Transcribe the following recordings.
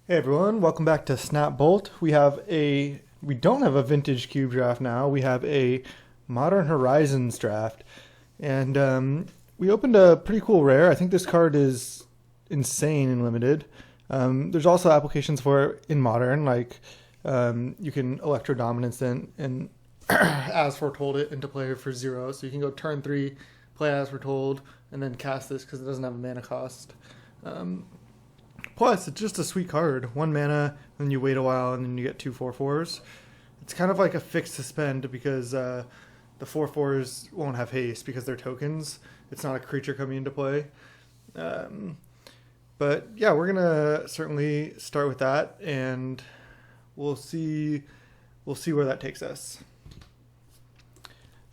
Hey everyone, welcome back to Snap Bolt. We don't have a vintage cube draft now. We have a Modern Horizons draft, and we opened a pretty cool rare. I think this card is insane and limited. There's also applications for it in Modern, like you can Electro Dominance and as foretold it into play for 0. So you can go turn 3, play as foretold, and then cast this because it doesn't have a mana cost. Plus, it's just a sweet card. 1 mana, then you wait a while, and then you get 2 4/4s. It's kind of like a fixed suspend because the 4/4s won't have haste because they're tokens. It's not a creature coming into play. Um, but yeah, we're gonna certainly start with that, and we'll see where that takes us.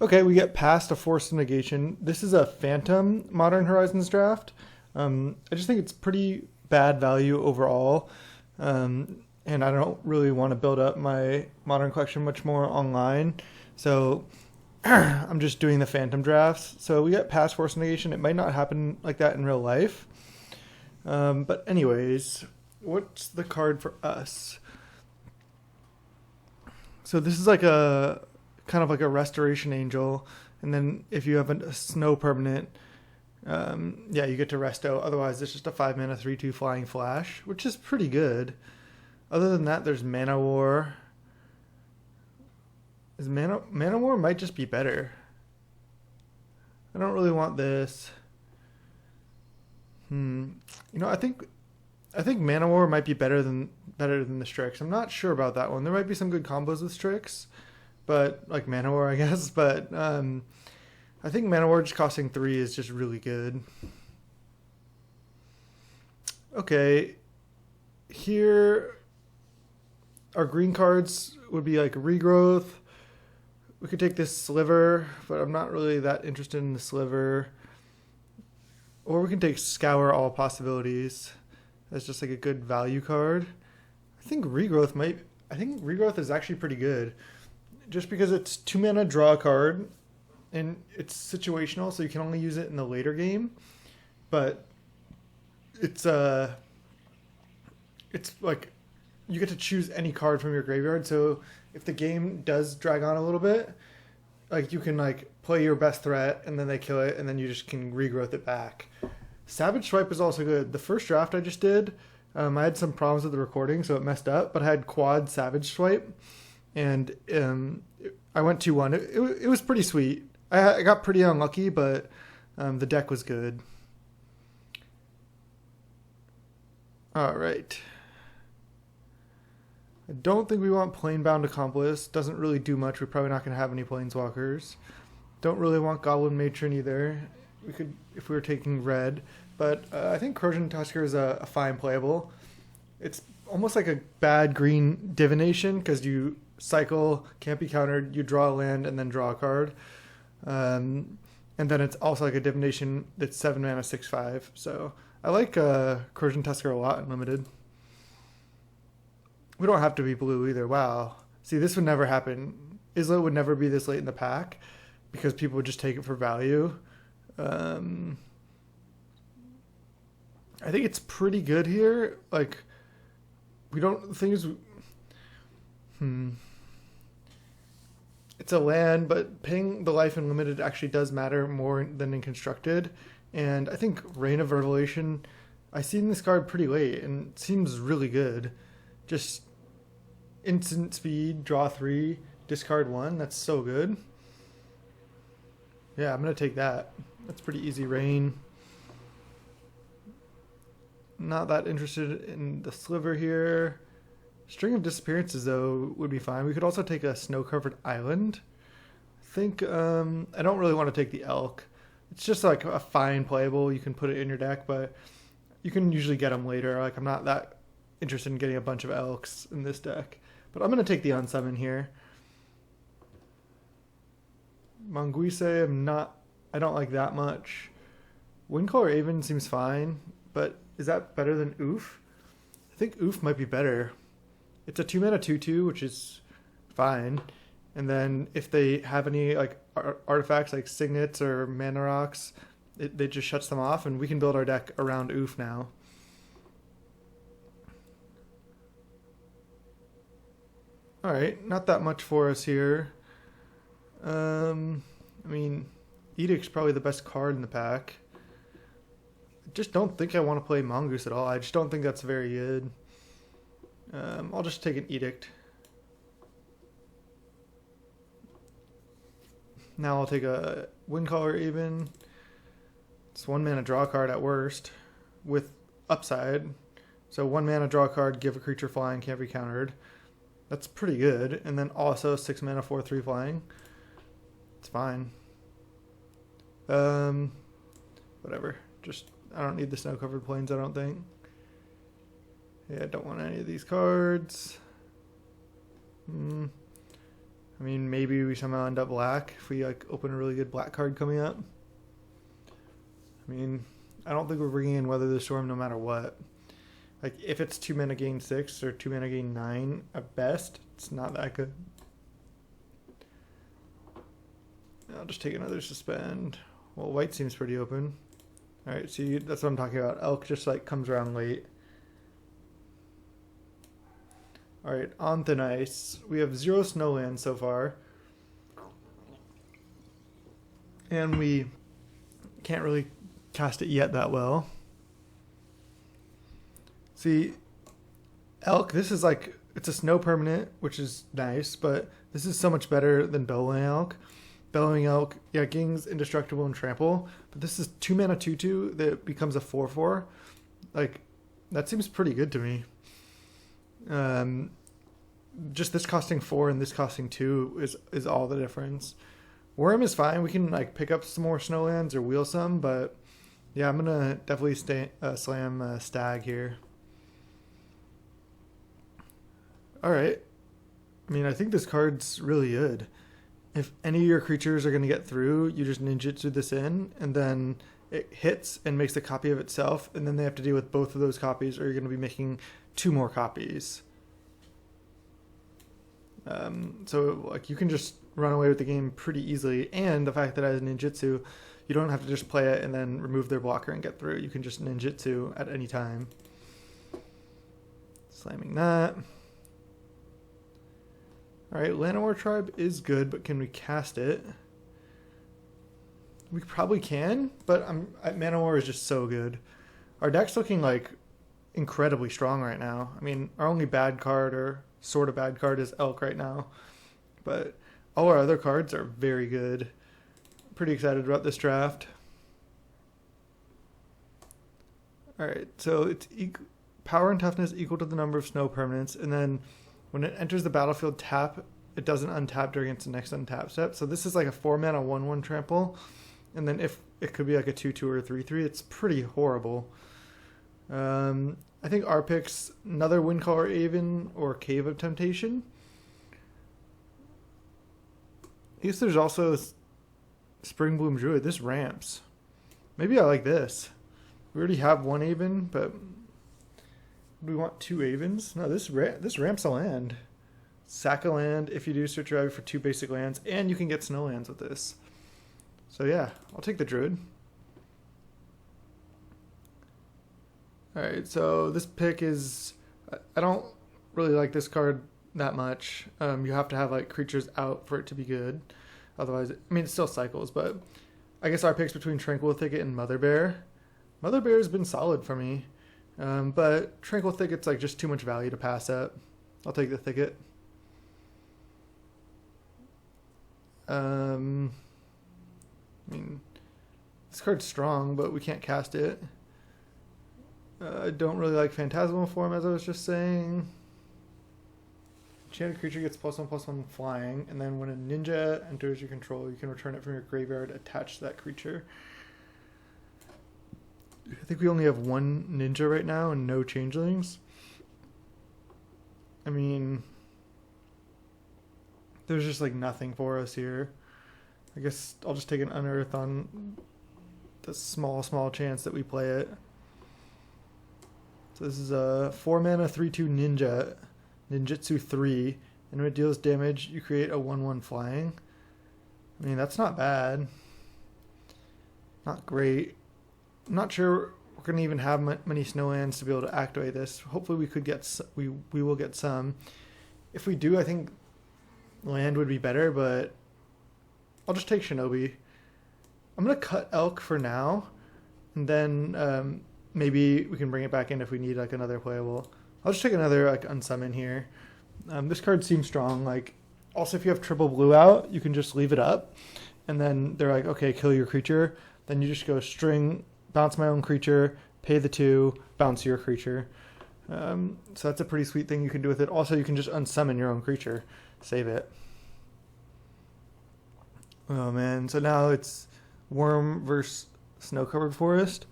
Okay, we get past a forced negation. This is a Phantom Modern Horizons draft. I just think it's pretty bad value overall, and I don't really want to build up my Modern collection much more online. So I'm just doing the Phantom drafts. So we get past forced negation. It might not happen like that in real life. But anyways, what's the card for us? So this is like a kind of like a Restoration Angel, and then if you have a snow permanent, yeah, you get to resto. Otherwise, it's just a 5 mana 3/2 flying flash, which is pretty good. Other than that, there's Mana War. Mana War might just be better. I don't really want this. I think Mana War might be better than the Strix. I'm not sure about that one. There might be some good combos with Strix, but like Mana War, I guess. But I think Mana War just costing 3 is just really good. Okay, here our green cards would be like Regrowth. We could take this Sliver, but I'm not really that interested in the Sliver. Or we can take Scour All Possibilities. That's just like a good value card. I think Regrowth is actually pretty good. Just because it's 2 mana draw a card, and it's situational, so you can only use it in the later game. But it's like you get to choose any card from your graveyard. So if the game does drag on a little bit, like you can like play your best threat, and then they kill it, and then you just can regrowth it back. Savage Swipe is also good. The first draft I just did, I had some problems with the recording, so it messed up. But I had quad Savage Swipe, and I went 2-1. It was pretty sweet. I got pretty unlucky, but the deck was good. All right. I don't think we want Planebound Accomplice. Doesn't really do much. We're probably not going to have any Planeswalkers. Don't really want Goblin Matron either. We could, if we were taking red. But I think Corrosion Tusker is a fine playable. It's almost like a bad green Divination because you cycle, can't be countered, you draw a land, and then draw a card. And then it's also like a Divination that's 7 mana 6/5. So I like Corrosion Tusker a lot in limited. We don't have to be blue either. Wow. See, this would never happen. Isla would never be this late in the pack because people would just take it for value. I think it's pretty good here. Like, we don't. The thing is, it's a land, but paying the life in limited actually does matter more than in constructed. And I think Reign of Revelation, I seen this card pretty late and it seems really good. Just instant speed, draw 3, discard 1. That's so good. Yeah, I'm gonna take that. That's pretty easy. Rain. Not that interested in the Sliver here. String of Disappearances, though, would be fine. We could also take a Snow-Covered Island. I think, I don't really want to take the Elk. It's just like a fine playable. You can put it in your deck, but you can usually get them later. Like, I'm not that interested in getting a bunch of Elks in this deck. But I'm going to take the Unsummon here. Manguise, I don't like that much. Windcaller Aven seems fine, but is that better than Oof? I think Oof might be better. It's a 2 mana 2/2, which is fine. And then if they have any like artifacts like Signets or Mana Rocks, it just shuts them off, and we can build our deck around Oof now. Alright, not that much for us here. I mean, Edict's probably the best card in the pack. I just don't think I want to play Mongoose at all. I just don't think that's very good. I'll just take an Edict. Now I'll take a Windcaller even. It's 1 mana draw card at worst with upside. So 1 mana draw card, give a creature flying, can't be countered. That's pretty good. And then also 6 mana 4/3 flying. It's fine. Whatever. Just, I don't need the snow covered plains, I don't think. Yeah, I don't want any of these cards. I mean, maybe we somehow end up black if we like open a really good black card coming up. I mean, I don't think we're bringing in Weather the Storm no matter what. Like, if it's 2 mana gain 6 or 2 mana gain 9 at best, it's not that good. I'll just take another Suspend. Well, white seems pretty open. Alright, see, that's what I'm talking about. Elk just like comes around late. Alright, on thin ice. We have 0 snowlands so far. And we can't really cast it yet that well. See, Elk, this is like, it's a snow permanent, which is nice, but this is so much better than Bellowing Elk. Bellowing Elk, yeah, Ging's indestructible and trample, but this is 2 mana 2/2 that becomes a 4/4. Like, that seems pretty good to me. Just this costing 4 and this costing 2 is all the difference. Worm is fine. We can like pick up some more snowlands or wheel some, but yeah, I'm gonna definitely slam Stag here. All right. I mean, I think this card's really good. If any of your creatures are gonna get through, you just ninjutsu this in, and then it hits and makes a copy of itself, and then they have to deal with both of those copies, or you're gonna be making 2 more copies. So like you can just run away with the game pretty easily, and the fact that as ninjutsu, you don't have to just play it and then remove their blocker and get through. You can just ninjutsu at any time. Slamming that. Alright, Llanowar Tribe is good, but can we cast it? We probably can, but Manowar is just so good. Our deck's looking like incredibly strong right now. I mean, our only bad card or sort of bad card is Elk right now, but all our other cards are very good. Pretty excited about this draft. Alright, so it's power and toughness equal to the number of snow permanents, and then when it enters the battlefield tap, it doesn't untap during its next untap step. So this is like a 4 mana 1/1 trample, and then if it could be like a 2/2 or a 3/3, it's pretty horrible. I think our picks another Windcaller Aven or Cave of Temptation. I guess there's also Springbloom Druid. This ramps. Maybe I like this. We already have 1 Aven, but do we want 2 Avens? No, this ramps a land. Sack a land if you do search your eye for 2 basic lands, and you can get snowlands with this. So yeah, I'll take the Druid. Alright, so this pick is... I don't really like this card that much. You have to have like creatures out for it to be good. Otherwise, I mean, it still cycles, but I guess our pick's between Tranquil Thicket and Mother Bear. Mother Bear has been solid for me. But Tranquil Thicket's like just too much value to pass up. I'll take the Thicket. I mean, this card's strong, but we can't cast it. I don't really like Phantasmal Form, as I was just saying. Enchanted creature gets +1/+1 flying, and then when a ninja enters your control, you can return it from your graveyard attached to that creature. I think we only have 1 ninja right now and no changelings. I mean, there's just like nothing for us here. I guess I'll just take an Unearth on the small chance that we play it. So this is a 4 mana 3/2 ninja, ninjutsu 3, and when it deals damage, you create a 1/1 flying. I mean, that's not bad. Not great. I'm not sure we're going to even have many snowlands to be able to activate this. Hopefully we could get we will get some. If we do, I think land would be better, but I'll just take Shinobi. I'm going to cut Elk for now, and then maybe we can bring it back in if we need like another playable. I'll just take another like unsummon here. This card seems strong. Like, also, if you have triple blue out, you can just leave it up, and then they're like, okay, kill your creature. Then you just go string, bounce my own creature, pay the 2, bounce your creature. So that's a pretty sweet thing you can do with it. Also, you can just unsummon your own creature, save it. Oh man, so now it's Worm versus Snow-Covered Forest.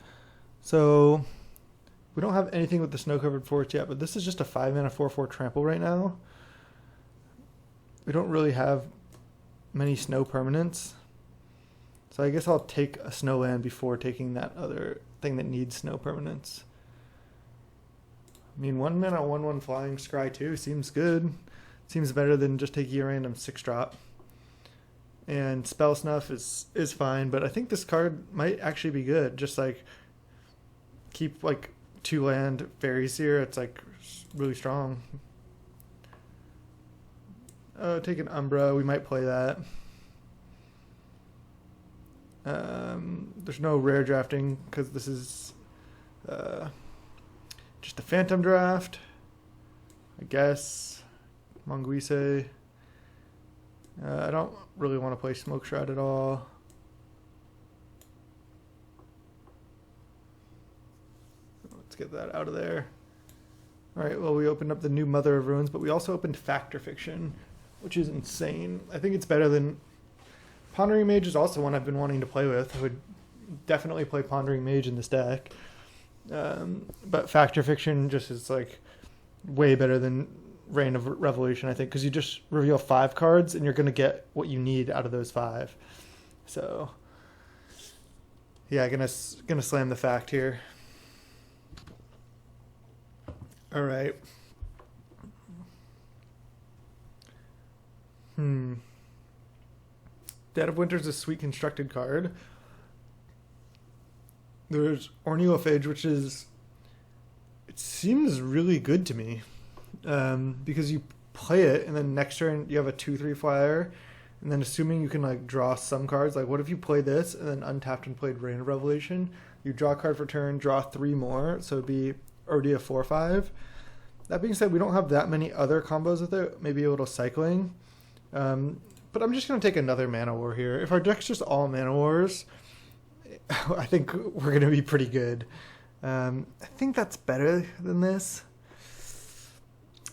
So we don't have anything with the Snow-Covered Forest yet, but this is just a 5-mana 4/4 trample right now. We don't really have many snow permanents. So I guess I'll take a snow land before taking that other thing that needs snow permanents. I mean, 1-mana 1/1 flying scry 2 seems good. Seems better than just taking a random 6-drop. And Spell Snuff is fine, but I think this card might actually be good. Just like keep like 2 land fairies here. It's like really strong. Take an Umbra. We might play that. There's no rare drafting because this is just a Phantom draft, I guess. Monguise. I don't really want to play Smoke Shroud at all. Let's get that out of there. Alright, well, we opened up the new Mother of Ruins, but we also opened Factor Fiction, which is insane. I think it's better than... Pondering Mage is also one I've been wanting to play with. I would definitely play Pondering Mage in this deck. But Factor Fiction just is like way better than Reign of Revelation, I think, because you just reveal 5 cards and you're going to get what you need out of those 5. So, yeah, gonna slam the Fact here. All right. Dead of Winter is a sweet constructed card. There's Orneophage, which is... It seems really good to me. Because you play it, and then next turn you have a 2/3 flyer, and then assuming you can like draw some cards, like what if you play this and then untapped and played Reign of Revelation? You draw a card for turn, draw 3 more, so it'd be already a 4/5. That being said, we don't have that many other combos with it. Maybe a little cycling. But I'm just going to take another Mana War here. If our deck's just all Mana Wars, I think we're going to be pretty good. I think that's better than this.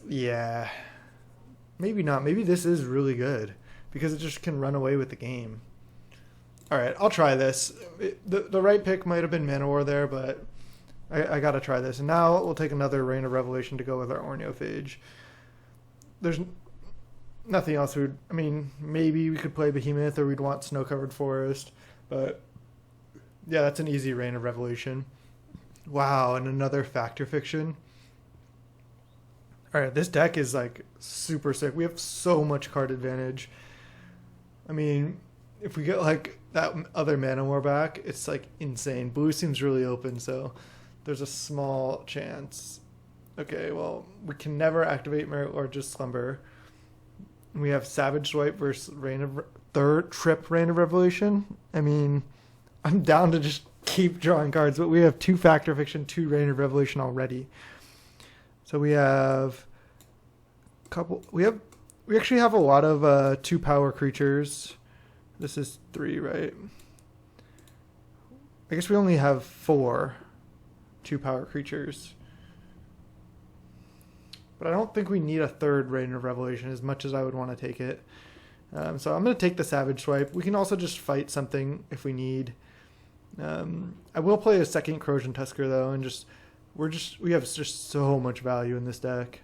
Yeah. Maybe not. Maybe this is really good because it just can run away with the game. All right, I'll try this. The right pick might have been Mana War there, but I got to try this. And now we'll take another Reign of Revelation to go with our Orneophage. There's nothing else. I mean, maybe we could play Behemoth or we'd want Snow-Covered Forest. But yeah, that's an easy Reign of Revelation. Wow, and another Factor Fiction. All right, this deck is like super sick. We have so much card advantage. I mean, if we get like that other Mana War back, it's like insane. Blue seems really open, so there's a small chance. Okay, well, we can never activate Merit or just Slumber. We have Savage Swipe versus third trip Reign of Revelation. I mean, I'm down to just keep drawing cards, but we have 2 Factor Fiction, 2 Reign of Revelation already. So we have a couple. We actually have a lot of 2-power creatures. This is 3, right? I guess we only have 4 2-power creatures. But I don't think we need a third Reign of Revelation as much as I would want to take it. So I'm going to take the Savage Swipe. We can also just fight something if we need. I will play a second Corrosion Tusker though, and we have just so much value in this deck.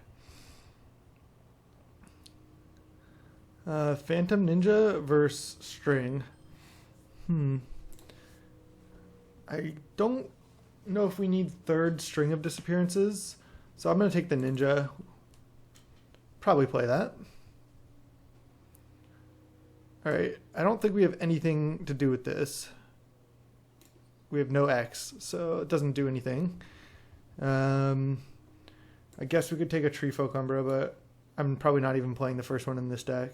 Phantom Ninja versus String. I don't know if we need third String of Disappearances, so I'm going to take the Ninja. Probably play that. Alright, I don't think we have anything to do with this. We have no X, so it doesn't do anything. I guess we could take a Tree Folk Umbra, but I'm probably not even playing the first one in this deck.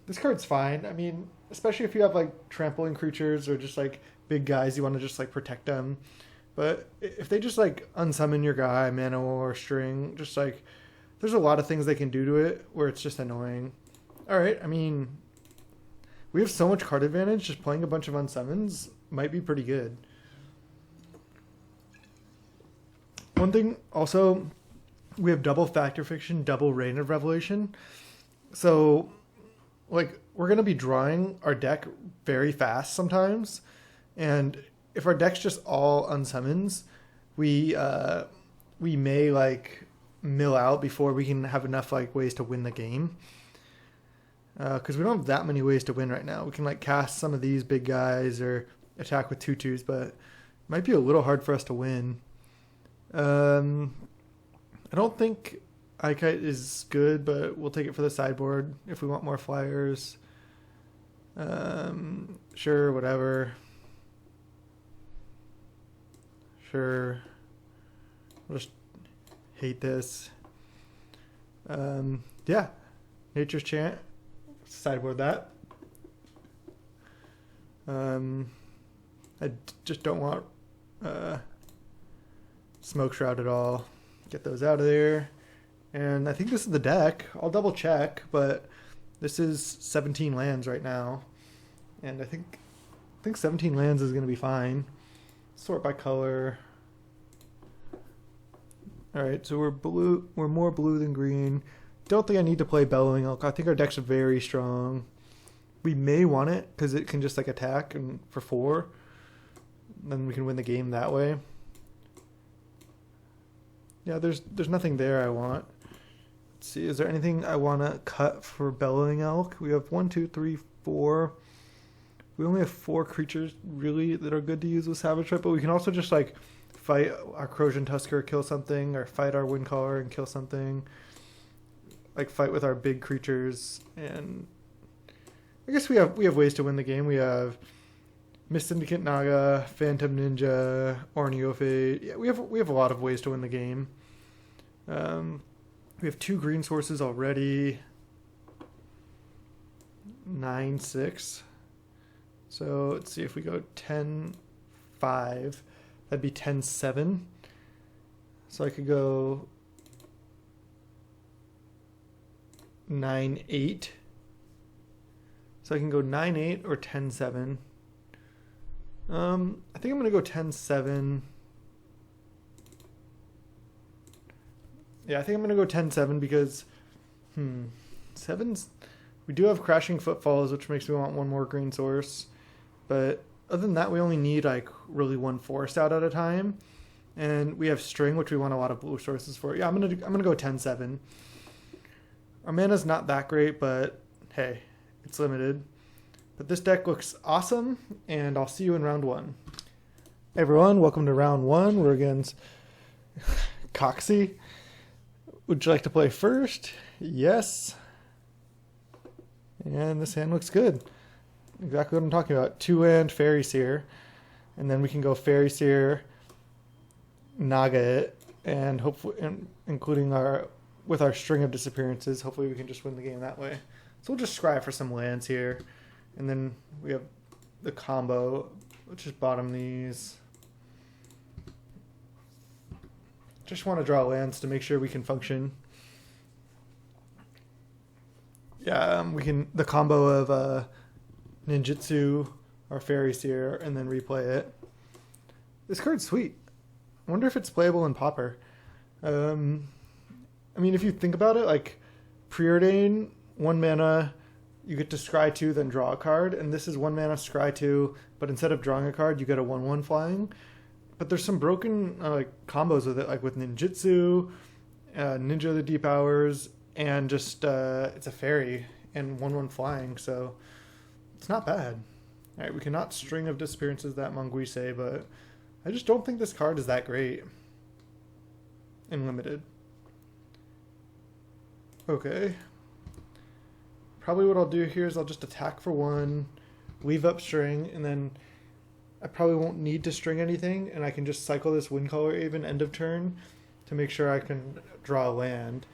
This card's fine. I mean, especially if you have like trampling creatures or just like big guys, you want to just like protect them. But if they just like unsummon your guy, mana or string, just like there's a lot of things they can do to it where it's just annoying. All right, I mean, we have so much card advantage. Just playing a bunch of unsummons might be pretty good. One thing also, we have double Factor Fiction, double Reign of Revelation. So, like, we're going to be drawing our deck very fast sometimes. And if our deck's just all unsummons, we may, like, mill out before we can have enough, like, ways to win the game. Because we don't have that many ways to win right now. We can, like, cast some of these big guys or attack with 2/2s, but it might be a little hard for us to win. I don't think Ikite is good, but we'll take it for the sideboard if we want more flyers. Sure, whatever. Sure. I'll just hate this. Yeah. Nature's Chant. Sideboard that. I just don't want Smoke Shroud at all. Get those out of there. And I think this is the deck. I'll double check, but this is 17 lands right now. And I think 17 lands is going to be fine. Sort by color. All right, so we're blue. We're more blue than green. Don't think I need to play Bellowing Elk. I think our deck's very strong. We may want it because it can just like attack and for 4. Then we can win the game that way. Yeah, there's nothing there I want. Let's see, is there anything I want to cut for Bellowing Elk? We have 1, 2, 3, 4. We only have 4 creatures really that are good to use with Savage Rite, but we can also just like fight our Corrosion Tusker, kill something, or fight our Windcaller and kill something. Like fight with our big creatures, and I guess we have ways to win the game. We have Mist Syndicate Naga, Phantom Ninja, Ornithophae. Yeah, we have a lot of ways to win the game. We have 2 green sources already. 9/6. So let's see if we go 10/5. That'd be 10/7. So I could go 9/8. So I can go 9/8 or 10/7. I think I'm going to go 10/7. Yeah, I think I'm going to go 10/7 because 7's... We do have Crashing Footfalls, which makes me want 1 more green source. But other than that, we only need like really 1 forest out at a time. And we have String, which we want a lot of blue sources for. Yeah, I'm going to go 10/7. Our mana's not that great, but hey, it's limited. But this deck looks awesome, and I'll see you in round 1. Hey everyone, welcome to round 1. We're against Coxie. Would you like to play first? Yes. And this hand looks good. Exactly what I'm talking about. 2-land Fairy Seer. And then we can go Fairy Seer, Naga it, and hopefully, including with our string of disappearances, hopefully we can just win the game that way. So we'll just scry for some lands here. And then we have the combo. Let's just bottom these. Just want to draw lands to make sure we can function. Yeah, we can the combo of Ninjutsu, our Fairy Seer, and then replay it. This card's sweet. I wonder if it's playable in Pauper. I mean, if you think about it, like Preordain, 1 mana, you get to scry 2, then draw a card, and this is 1 mana, scry 2, but instead of drawing a card, you get a 1/1 flying. But there's some broken like combos with it, like with Ninjutsu, Ninja of the Deep Hours, and just it's a fairy and 1/1 flying, so it's not bad. All right, we cannot string of disappearances that Manguise, but I just don't think this card is that great in limited. Okay. Probably what I'll do here is I'll just attack for 1, leave up string, and then I probably won't need to string anything, and I can just cycle this Wind Color even end of turn to make sure I can draw a land.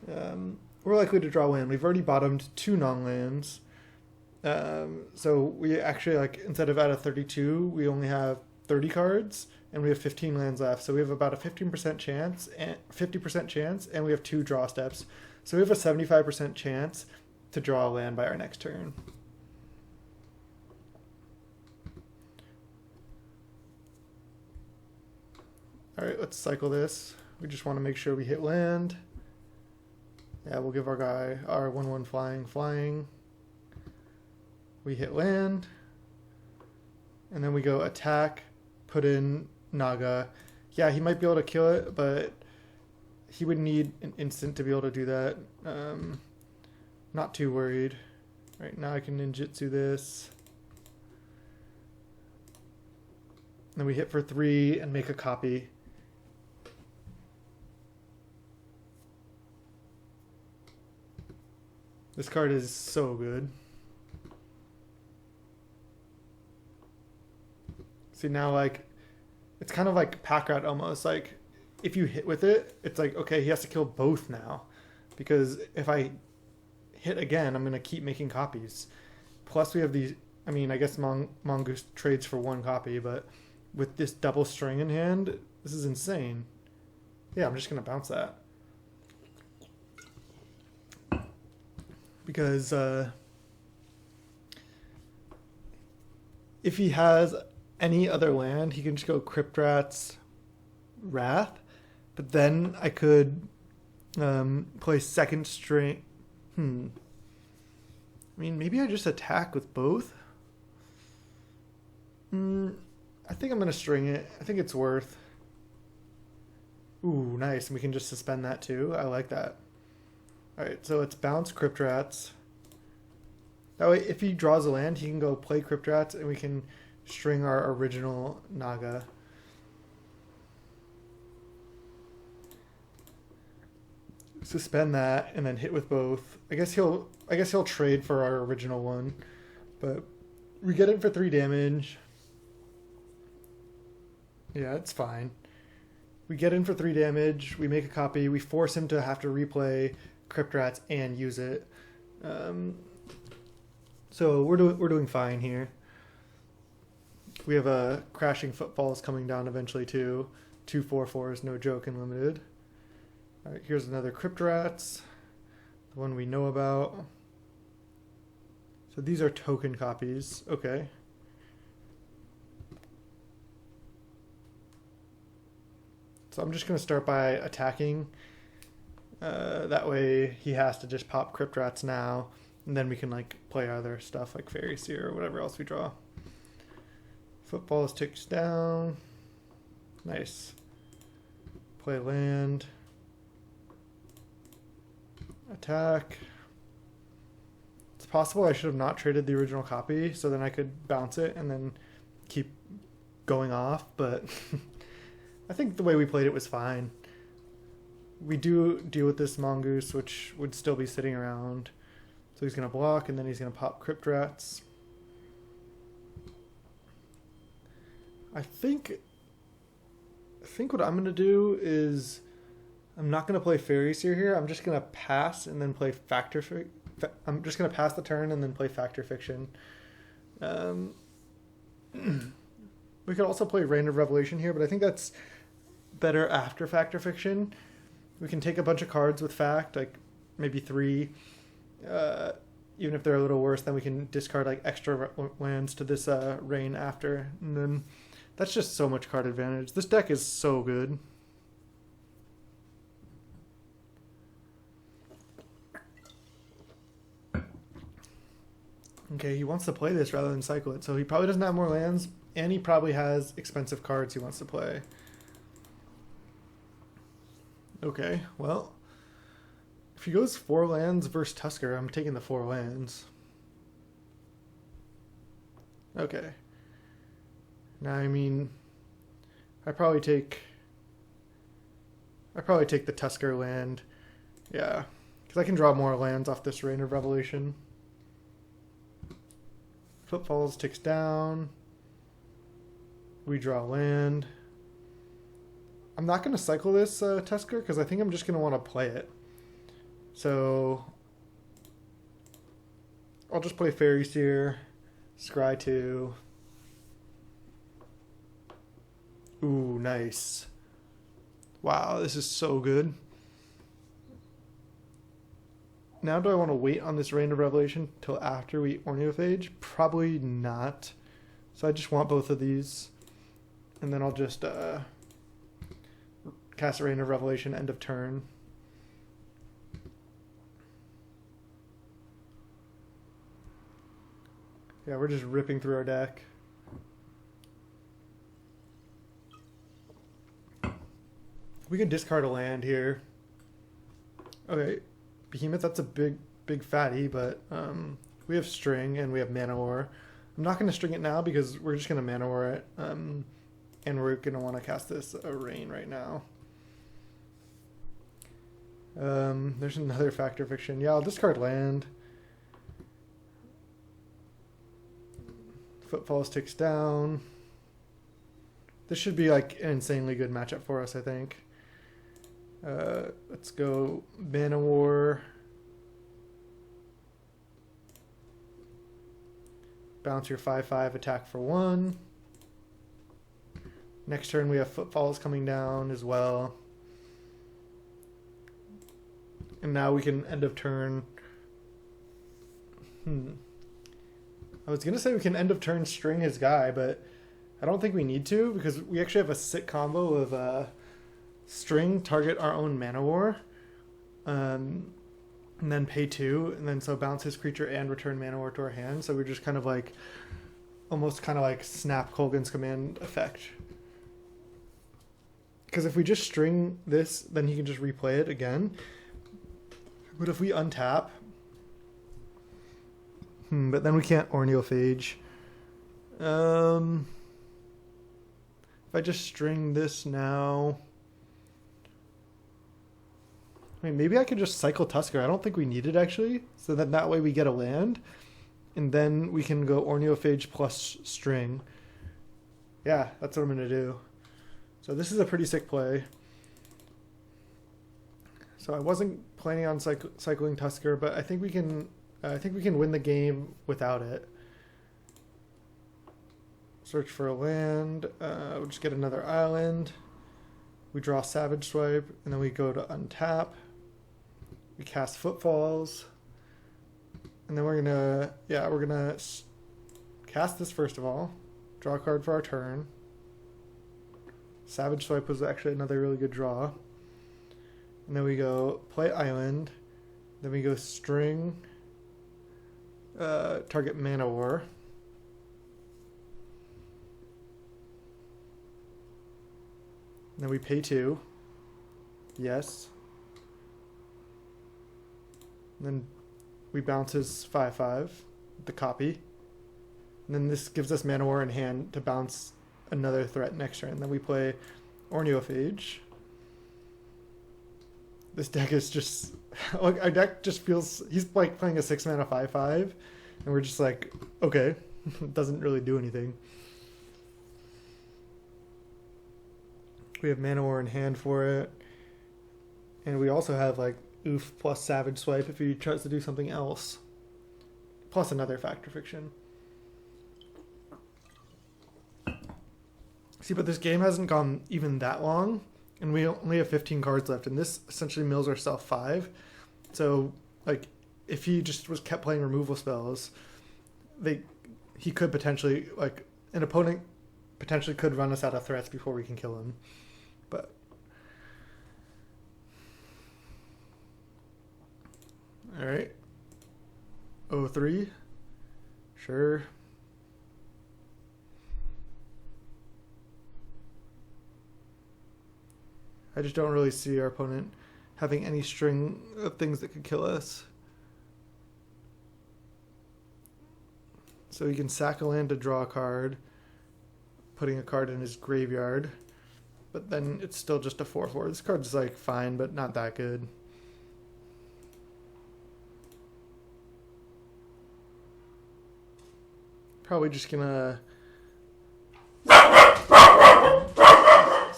We're likely to draw land. We've already bottomed 2 non-lands. So we actually, like, instead of out of 32, we only have 30 cards, and we have 15 lands left. So we have about a 15% chance, and 50% chance, and we have 2 draw steps. So we have a 75% chance to draw a land by our next turn. All right, let's cycle this. We just want to make sure we hit land. Yeah, we'll give our guy our 1/1 flying. We hit land. And then we go attack, put in Naga. Yeah, he might be able to kill it, but he would need an instant to be able to do that. Not too worried. Right, now I can ninjutsu this. And then we hit for 3 and make a copy. This card is so good. See, now, like, it's kind of like pack rat almost. Like, if you hit with it, it's like, okay, he has to kill both now. Because if I hit again, I'm going to keep making copies. Plus we have these, I mean, I guess Mongoose trades for 1 copy, but with this double string in hand, this is insane. Yeah, I'm just going to bounce that. Because if he has any other land, he can just go Crypt Rat's Wrath. But then I could play second string. I mean, maybe I just attack with both. I think I'm going to string it. I think it's worth. Ooh, nice. And we can just suspend that too. I like that. Alright, so let's bounce Crypt Rats. That way, if he draws a land, he can go play Crypt Rats, and we can string our original Naga. Suspend that, and then hit with both. I guess he'll trade for our original one, but we get it for 3 damage. Yeah, it's fine. We get in for 3 damage. We make a copy. We force him to have to replay Crypt Rats and use it. So we're doing fine here. We have a Crashing Footfalls coming down eventually too. 2 4/4s, no joke in limited. All right, here's another Crypt Rats, the one we know about. So these are token copies. Okay. So I'm just going to start by attacking. That way he has to just pop Crypt Rats now, and then we can like play other stuff like Fairy Seer or whatever else we draw. Footballs ticks down. Nice. Play land. Attack. It's possible I should have not traded the original copy, so then I could bounce it and then keep going off, but I think the way we played it was fine. We do deal with this Mongoose, which would still be sitting around. So he's going to block, and then he's going to pop Crypt Rats. I think what I'm going to do is I'm not going to play Fairy Seer here. I'm just going to pass and then play Factor Fiction. I'm just going to pass the turn and then play Factor Fiction. We could also play Rain of Revelation here, but I think that's better after Factor Fiction. We can take a bunch of cards with Fact, like maybe 3. Even if they're a little worse, then we can discard like extra lands to this Rain after. And then that's just so much card advantage. This deck is so good. Okay, he wants to play this rather than cycle it, so he probably doesn't have more lands, and he probably has expensive cards he wants to play. Okay, well, if he goes 4 lands versus Tusker, I'm taking the 4 lands. Okay. Now, I mean, I probably take the Tusker land. Yeah, because I can draw more lands off this Rain of Revelation. Footfalls ticks down. We draw land. I'm not going to cycle this Tusker because I think I'm just going to want to play it. So I'll just play Fairy Seer, Scry 2. Ooh, nice. Wow, this is so good. Now do I want to wait on this Rain of Revelation till after we Ornithopage? Probably not. So I just want both of these. And then I'll just cast a Rain of Revelation end of turn. Yeah, we're just ripping through our deck. We can discard a land here. Okay, Behemoth, that's a big fatty, but we have String and we have Mana War. I'm not going to string it now because we're just going to Mana War it. And we're going to want to cast this Rain right now. There's another Factor Fiction. Yeah, I'll discard land. Footfalls ticks down. This should be like an insanely good matchup for us, I think. Let's go Mana War. Bounce your 5/5, attack for 1. Next turn we have Footfalls coming down as well. And now we can end of turn. I was going to say we can end of turn string his guy, but I don't think we need to because we actually have a sick combo of string, target our own Mana War, and then pay 2, and then so bounce his creature and return Mana War to our hand. So we're just kind of like, almost kind of like snap Kolgan's command effect. Because if we just string this, then he can just replay it again. But if we untap, but then we can't Ornithopage. If I just string this now, I mean, maybe I could just cycle Tusker. I don't think we need it, actually. So then that way we get a land. And then we can go Ornithopage plus string. Yeah, that's what I'm going to do. So this is a pretty sick play. So I wasn't planning on cycling Tusker, but I think we can win the game without it. Search for a land. We'll just get another island. We draw Savage Swipe, and then we go to untap. We cast Footfalls, and then we're gonna cast this first of all. Draw a card for our turn. Savage Swipe was actually another really good draw. And then we go play island. Then we go string. Target Mana War. And then we pay 2. Yes. And then we bounce his 5/5, the copy. And then this gives us Mana War in hand to bounce another threat next turn. And then we play Ornithopage. This deck is just, like, our deck just feels, he's like playing a 6-mana 5/5, and we're just like, okay, it doesn't really do anything. We have Mana War in hand for it, and we also have like Oof plus Savage Swipe if he tries to do something else, plus another Factor Fiction. See, but this game hasn't gone even that long, and we only have 15 cards left, and this essentially mills ourselves 5. So, like, if he just kept playing removal spells, he could potentially, like, an opponent potentially could run us out of threats before we can kill him. But all right, 0-3, sure. I just don't really see our opponent having any string of things that could kill us. So he can sack a land to draw a card, putting a card in his graveyard, but then it's still just a 4/4. This card's like fine, but not that good. Probably just gonna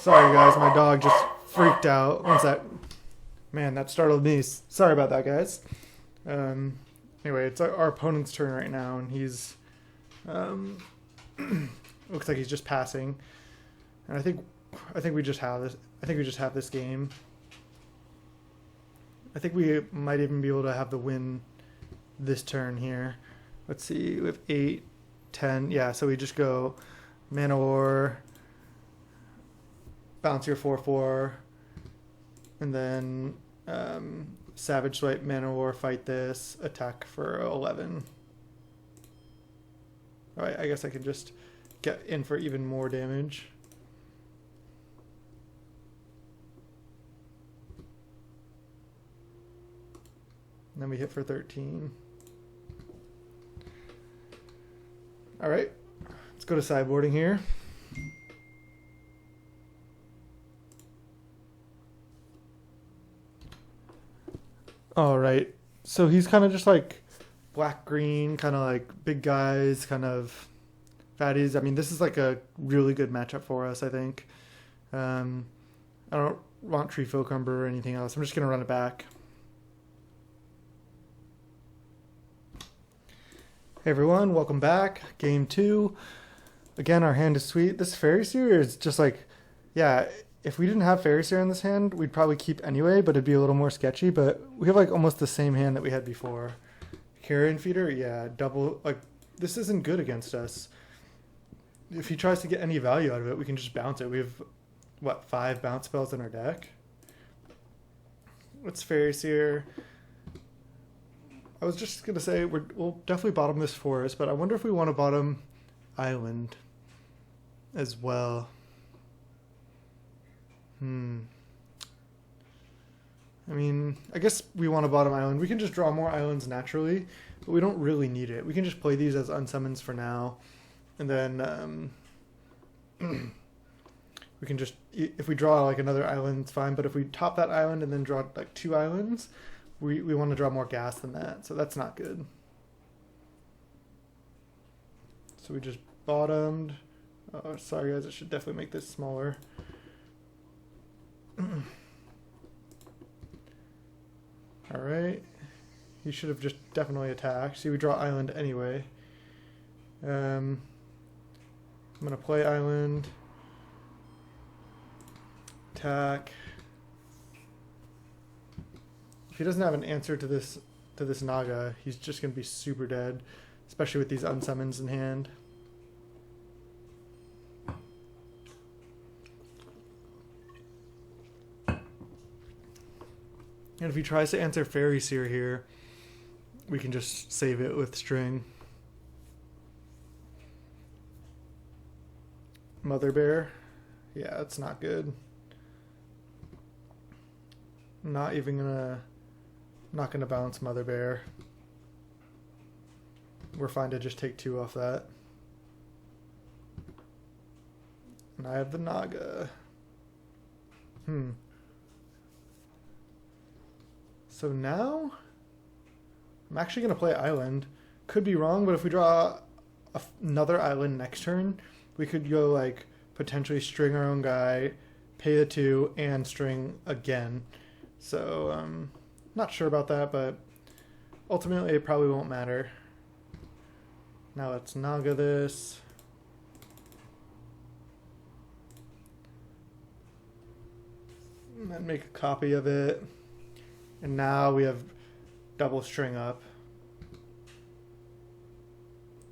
Sorry guys, my dog just freaked out. One sec. Man, that startled me. Sorry about that, guys. Anyway, it's our opponent's turn right now, and he's looks like he's just passing. And I think we just have this. I think we just have this game. I think we might even be able to have the win this turn here. Let's see, we have 8, 10. Yeah, so we just go Man o' War, bounce your 4/4, and then Savage Swipe, Man o' War, fight this, attack for 11. Alright, I guess I can just get in for even more damage. And then we hit for 13. Alright, let's go to sideboarding here. Alright, so he's kind of just like black-green, kind of like big guys, kind of fatties. I mean, this is like a really good matchup for us, I think. I don't want Tree Folcumber or anything else. I'm just going to run it back. Hey everyone, welcome back. Game 2. Again, our hand is sweet. This Fairy Seer is just like, yeah, if we didn't have Fairy Seer in this hand, we'd probably keep anyway, but it'd be a little more sketchy. But we have like almost the same hand that we had before. Carrion Feeder, yeah, double, like, this isn't good against us. If he tries to get any value out of it, we can just bounce it. We have, what, 5 bounce spells in our deck? What's Fairy Seer? I was just going to say, we'll definitely bottom this forest, but I wonder if we want to bottom island as well. I mean, I guess we want to bottom island. We can just draw more islands naturally, but we don't really need it. We can just play these as unsummons for now. And then we can just, if we draw like another island, it's fine. But if we top that island and then draw like 2 islands, we want to draw more gas than that, so that's not good. So we just bottomed. Oh, sorry guys, I should definitely make this smaller. Alright. He should have just definitely attacked. See, we draw island anyway. I'm going to play island. Attack. If he doesn't have an answer to this Naga, he's just going to be super dead, especially with these unsummons in hand. And if he tries to answer Fairy Seer here, we can just save it with string. Mother Bear. Yeah, that's not good. Not gonna bounce Mother Bear. We're fine to just take 2 off that. And I have the Naga. So now I'm actually going to play island. Could be wrong, but if we draw another island next turn, we could go like potentially string our own guy, pay the 2, and string again. So not sure about that, but ultimately it probably won't matter. Now let's Naga this. And then make a copy of it. And now we have double string up.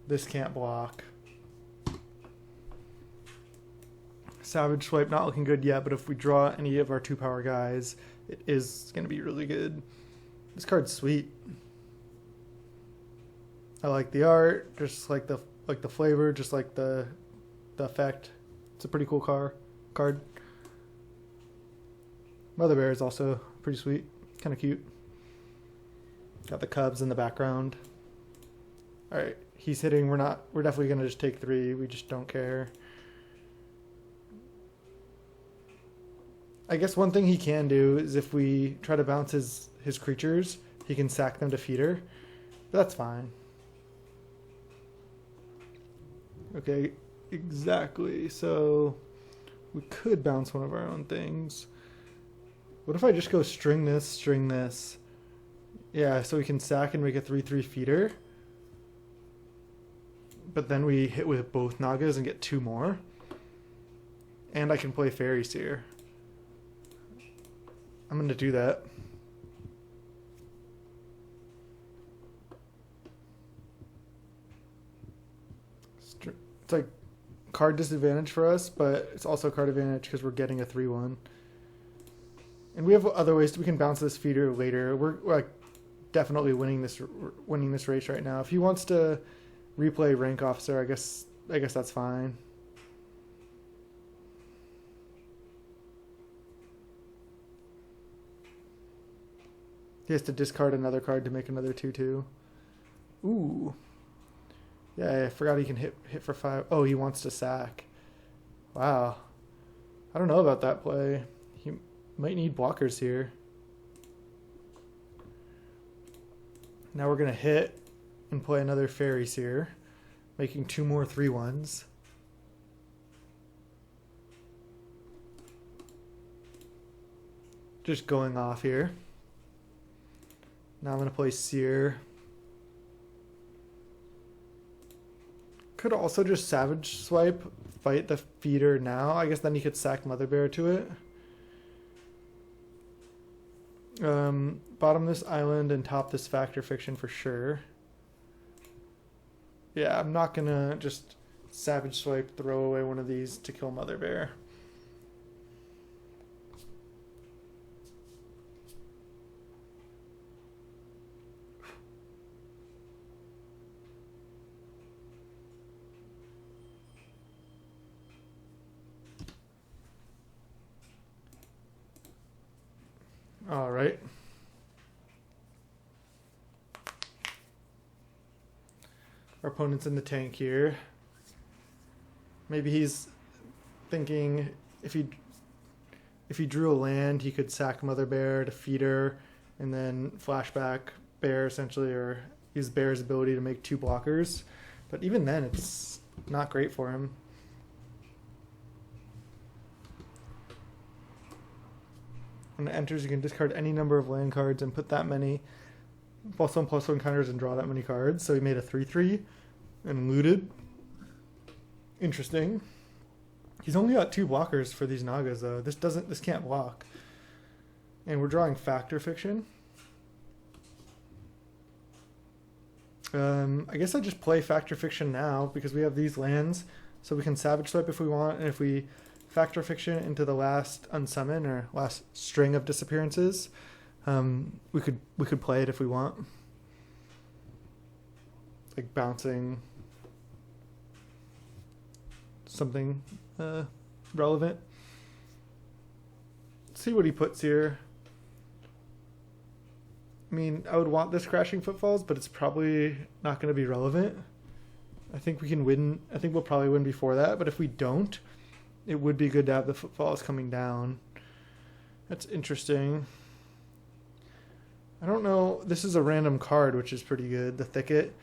This can't block. Savage Swipe not looking good yet, but if we draw any of our 2-power guys, it is going to be really good. This card's sweet. I like the art, just like the flavor, just like the effect. It's a pretty cool card. Mother Bear is also pretty sweet. Kind of cute. Got the Cubs in the background. Alright, he's hitting. We're definitely going to just take 3. We just don't care. I guess one thing he can do is if we try to bounce his creatures, he can sack them to feeder. But that's fine. Okay, exactly. So We could bounce one of our own things. What if I just go string this, string this? Yeah, so we can sack and make a 3/3 feeder. But then we hit with both Nagas and get 2 more. And I can play Fairy Seer. I'm going to do that. It's like card disadvantage for us, but it's also card advantage because we're getting a 3/1. And we have other ways we can bounce this feeder later. We're like definitely winning this race right now. If he wants to replay Rank Officer, I guess that's fine. He has to discard another card to make another 2/2. Ooh. Yeah, I forgot he can hit for 5. Oh, he wants to sack. Wow. I don't know about that play. He might need blockers here. Now we're going to hit and play another Fairy Seer, making 2 more 3/1s. Just going off here. Now I'm going to play Seer. Could also just Savage Swipe, fight the feeder now. I guess then you could sack Mother Bear to it. Bottom this island and top this Factor Fiction for sure. Yeah, I'm not going to just Savage Swipe, throw away one of these to kill Mother Bear. All right. Our opponent's in the tank here. Maybe he's thinking if he drew a land, he could sack Mother Bear to feeder and then flashback Bear essentially, or use Bear's ability to make 2 blockers. But even then, it's not great for him. When it enters, you can discard any number of land cards and put that many +1/+1 counters and draw that many cards. So he made a 3/3 and looted. Interesting. He's only got 2 blockers for these Nagas though. This can't block. And we're drawing Factor Fiction. I guess I just play Factor Fiction now because we have these lands, so we can Savage Swipe if we want, and if we Factor Fiction into the last unsummon or last string of disappearances, we could play it if we want. Like bouncing something relevant. Let's see what he puts here. I mean, I would want this Crashing Footfalls, but it's probably not going to be relevant. I think we can win. I think we'll probably win before that, but if we don't, it would be good to have the Footfalls coming down. That's interesting. I don't know. This is a random card, which is pretty good, the Thicket.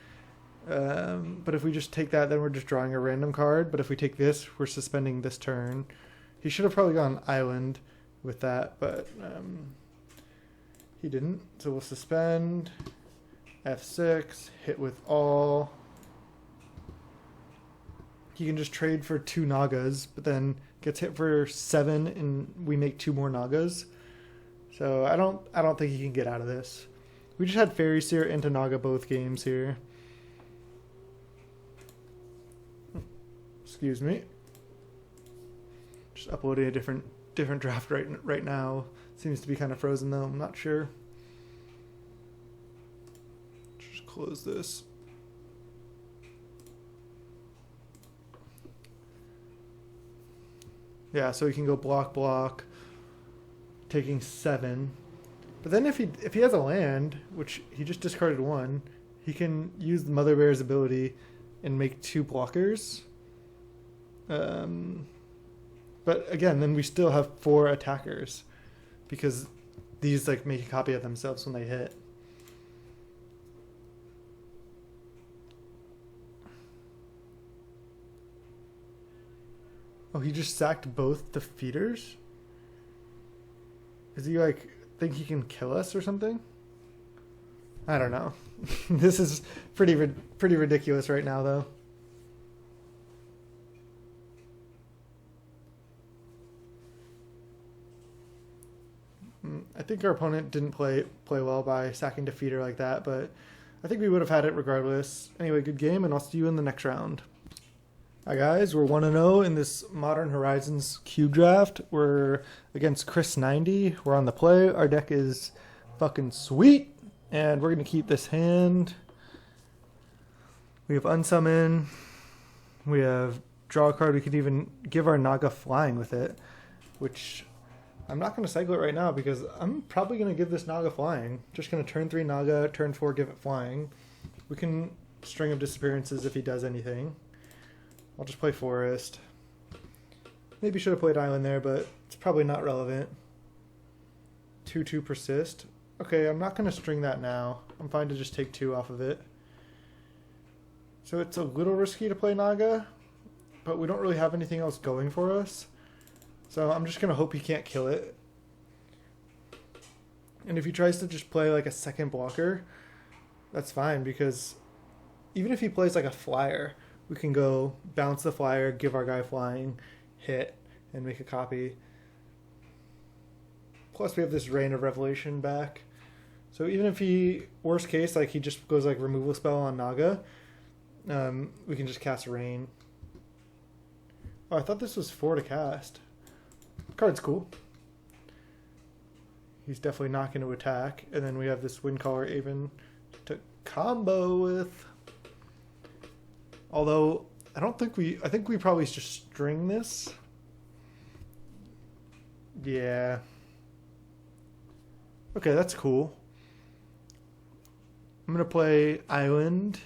But if we just take that, then we're just drawing a random card. But if we take this, we're suspending this turn. He should have probably gone Island with that, but he didn't. So we'll suspend. F6, hit with all. He can just trade for 2 Nagas, but then gets hit for 7, and we make 2 more Nagas. So I don't think he can get out of this. We just had Fairy Seer into Naga both games here. Excuse me. Just uploading a different draft right now. Seems to be kind of frozen though. I'm not sure. Just close this. Yeah, so he can go block, taking 7. But then if he has a land, which he just discarded 1, he can use the Mother Bear's ability and make 2 blockers. But again, then we still have 4 attackers because these like make a copy of themselves when they hit. Oh, he just sacked both defeaters? Is he like, think he can kill us or something? I don't know. This is pretty ridiculous right now, though. I think our opponent didn't play well by sacking defeater like that, but I think we would have had it regardless. Anyway, good game, and I'll see you in the next round. Hi guys, we're 1-0 in this Modern Horizons cube draft. We're against Chris90. We're on the play. Our deck is fucking sweet, and we're going to keep this hand. We have Unsummon. We have draw a card. We could even give our Naga flying with it, which I'm not going to cycle it right now because I'm probably going to give this Naga flying. Just going to turn 3 Naga, turn 4 give it flying. We can string of disappearances if he does anything. I'll just play Forest. Maybe should have played Island there, but it's probably not relevant. 2/2 Persist. Okay, I'm not going to string that now. I'm fine to just take 2 off of it. So it's a little risky to play Naga, but we don't really have anything else going for us. So I'm just going to hope he can't kill it. And if he tries to just play like a second blocker, that's fine, because even if he plays like a flyer, we can go bounce the flyer, give our guy flying, hit, and make a copy. Plus we have this Rain of Revelation back. So even if he, worst case, like he just goes like removal spell on Naga, we can just cast Rain. Oh, I thought this was 4 to cast. Card's cool. He's definitely not going to attack. And then we have this Windcaller Aven to combo with. Although, I think we probably just string this. Yeah. Okay, that's cool. I'm going to play Island.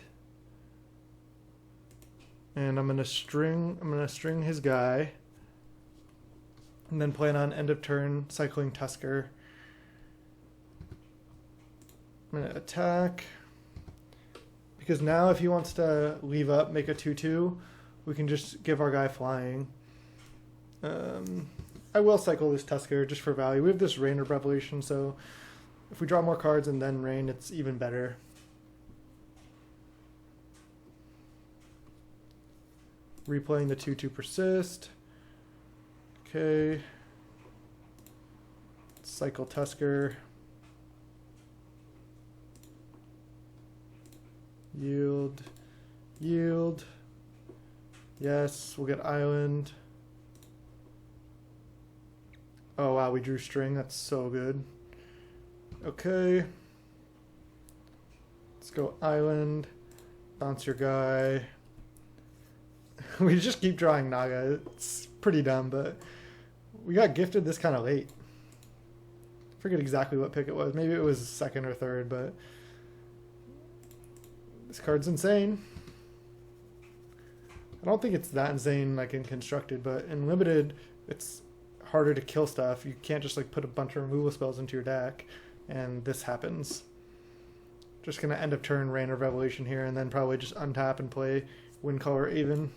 And I'm going to string his guy. And then plan on end of turn cycling Tusker. I'm going to attack. Because now if he wants to leave up, make a 2/2, we can just give our guy flying. I will cycle this Tusker just for value. We have this Rain of Revelation, so if we draw more cards and then Rain, it's even better. Replaying the 2/2 Persist. Okay. Cycle Tusker. Yield. Yield. Yes, we'll get Island. Oh wow, we drew string. That's so good. Okay. Let's go Island. Bounce your guy. We just keep drawing Naga. It's pretty dumb, but we got gifted this kind of late. I forget exactly what pick it was. Maybe it was second or third, but this card's insane. I don't think it's that insane like in Constructed, but in Limited, it's harder to kill stuff. You can't just like put a bunch of removal spells into your deck, and this happens. Just gonna end of turn Rain of Revelation here, and then probably just untap and play Windcaller Aven.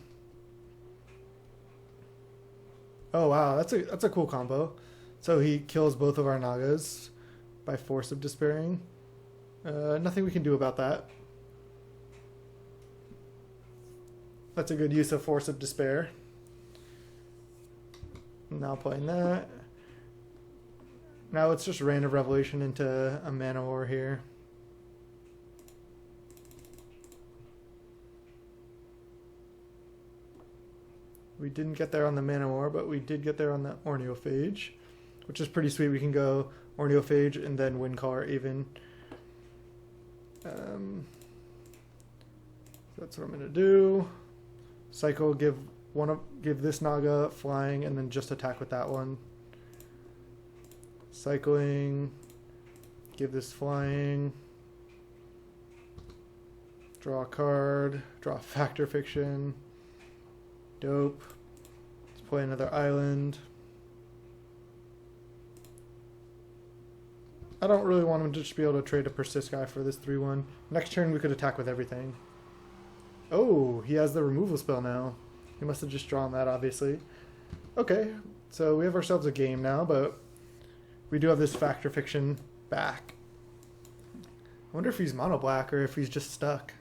Oh wow, that's a cool combo. So he kills both of our Nagas by Force of Despairing. Nothing we can do about that. That's a good use of Force of Despair. Now playing that. Now it's just Rain of Revelation into a Mana War here. We didn't get there on the Mana War, but we did get there on the Orneophage, which is pretty sweet. We can go Orneophage and then Windcaller Aven. That's what I'm gonna do. Cycle, give this Naga flying, and then just attack with that one. Cycling, give this flying. Draw a card. Draw Factor Fiction. Dope. Let's play another Island. I don't really want him to just be able to trade a Persist guy for this 3/1. Next turn we could attack with everything. Oh, he has the removal spell now. He must have just drawn that, obviously. Okay, so we have ourselves a game now, but we do have this Fact or Fiction back. I wonder if he's mono black or if he's just stuck.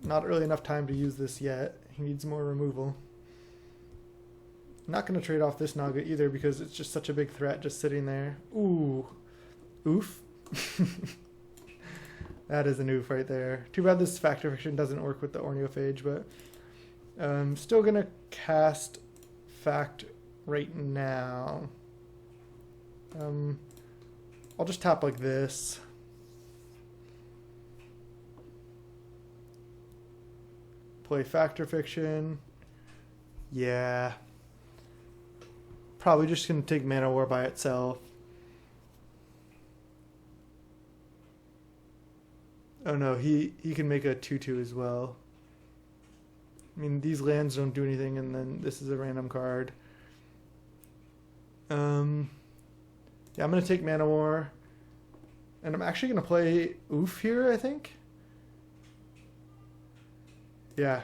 Not really enough time to use this yet. He needs more removal. Not going to trade off this Naga either because it's just such a big threat just sitting there. Ooh. Oof. That is an oof right there. Too bad this Fact or Fiction doesn't work with the Orniophage, but I'm still going to cast Fact right now. I'll just tap like this. Play Fact or Fiction. Yeah. Probably just going to take Mana War by itself. Oh no, he can make a 2/2 as well. I mean, these lands don't do anything, and then this is a random card. Yeah, I'm going to take Mana War. And I'm actually going to play Oof here, I think. Yeah.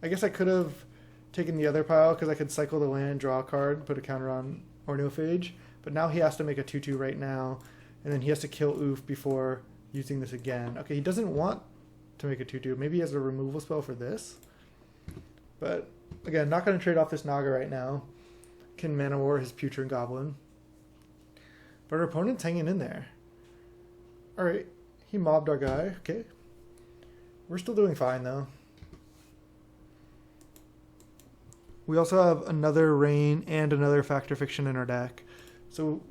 I guess I could have taken the other pile because I could cycle the land, draw a card, put a counter on Orniophage. But now he has to make a 2/2 right now. And then he has to kill Oof before using this again. Okay, he doesn't want to make a 2/2. Maybe he has a removal spell for this. But again, not going to trade off this Naga right now. Can Mana War his Putrid Goblin. But our opponent's hanging in there. Alright, he mobbed our guy. Okay. We're still doing fine though. We also have another Rain and another Fact or Fiction in our deck. So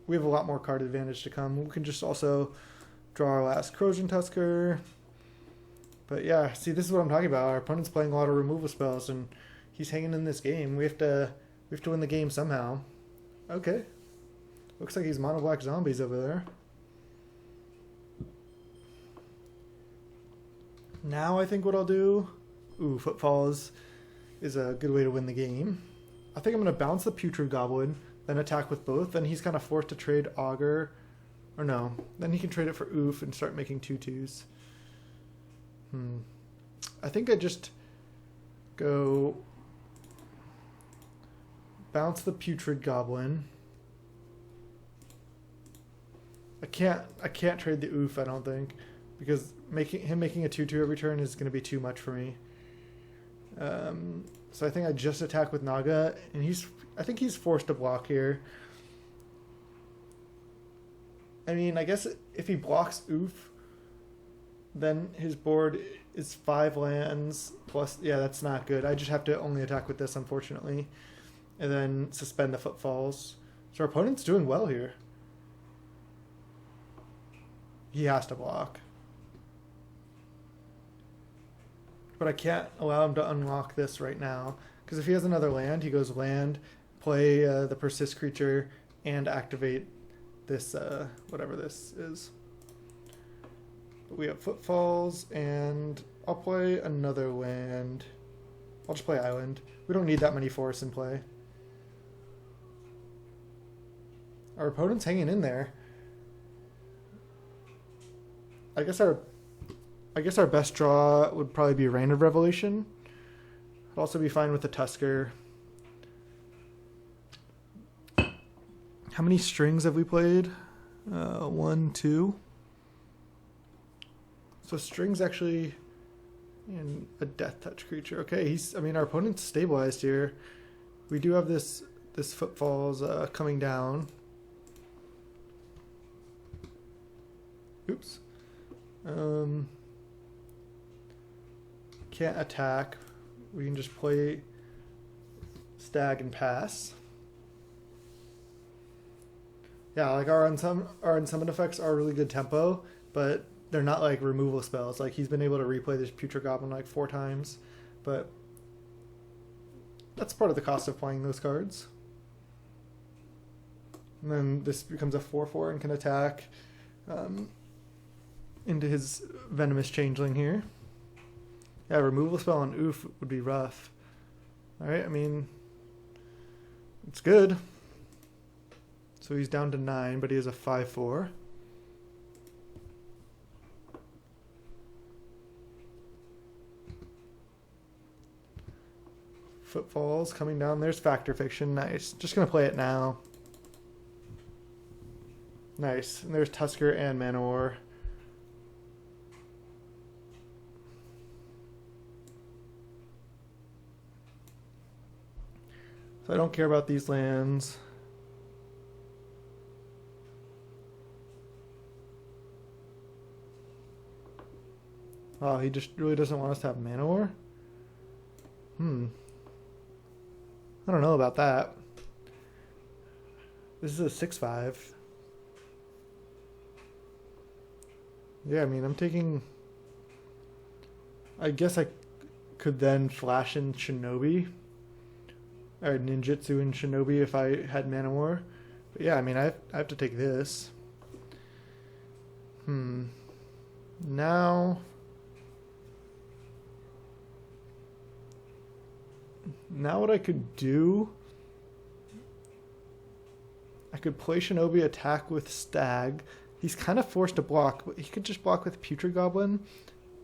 we have a lot more card advantage to come. We can just also draw our last Corrosion Tusker. But yeah, see, this is what I'm talking about. Our opponent's playing a lot of removal spells and he's hanging in this game. We have to win the game somehow. Okay. Looks like he's mono black zombies over there. Now I think what I'll do... Ooh, Footfalls is a good way to win the game. I think I'm going to bounce the Putrid Goblin, then attack with both. Then he's kind of forced to trade Augur. Or no. Then he can trade it for Oof and start making 2/2s. I think I just go... bounce the Putrid Goblin. I can't trade the Oof, I don't think. Because making a 2/2 every turn is going to be too much for me. So I think I just attack with Naga, and I think he's forced to block here. I mean, I guess if he blocks Oof, then his board is 5 lands plus... Yeah, that's not good. I just have to only attack with this, unfortunately. And then suspend the Footfalls. So our opponent's doing well here. He has to block. But I can't allow him to unlock this right now. Because if he has another land, he goes land, play the Persist creature, and activate this, whatever this is. But we have Footfalls, and I'll play another land. I'll just play Island. We don't need that many forests in play. Our opponent's hanging in there. I guess our best draw would probably be Rain of Revelation. I'd also be fine with the Tusker. How many strings have we played? 1, 2. So strings actually in a Death Touch creature. Okay, our opponent's stabilized here. We do have this Footfalls coming down. Oops. Can't attack. We can just play Stag and pass. Yeah, like our unsummon effects are really good tempo, but they're not like removal spells. Like he's been able to replay this Putrid Goblin like 4 times, but that's part of the cost of playing those cards. And then this becomes a 4/4 and can attack into his Venomous Changeling here. Yeah, removal spell on Oof would be rough. Alright, I mean, it's good. So he's down to 9, but he has a 5/4. Footfalls coming down. There's Factor Fiction. Nice. Just going to play it now. Nice. And there's Tusker and Manowar. So I don't care about these lands. Oh, he just really doesn't want us to have Manowar? I don't know about that. This is a 6/5. Yeah, I mean, I'm taking... I guess I could then flash in Shinobi. Or Ninjutsu and Shinobi if I had Manowar. But yeah, I mean, I have to take this. Now what I could do... I could play Shinobi, attack with Stag. He's kind of forced to block, but he could just block with Putrid Goblin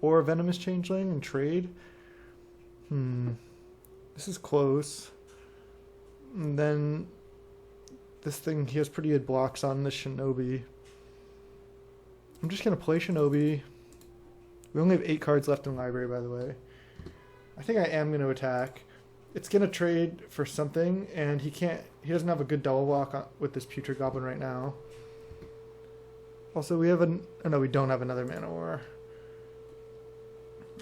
or Venomous Changeling and trade. This is close. And then this thing, he has pretty good blocks on the Shinobi. I'm just going to play Shinobi. We only have 8 cards left in library, by the way. I think I am going to attack. It's going to trade for something, and he doesn't have a good double block with this Putrid Goblin right now. Also, we have no, we don't have another Manowar.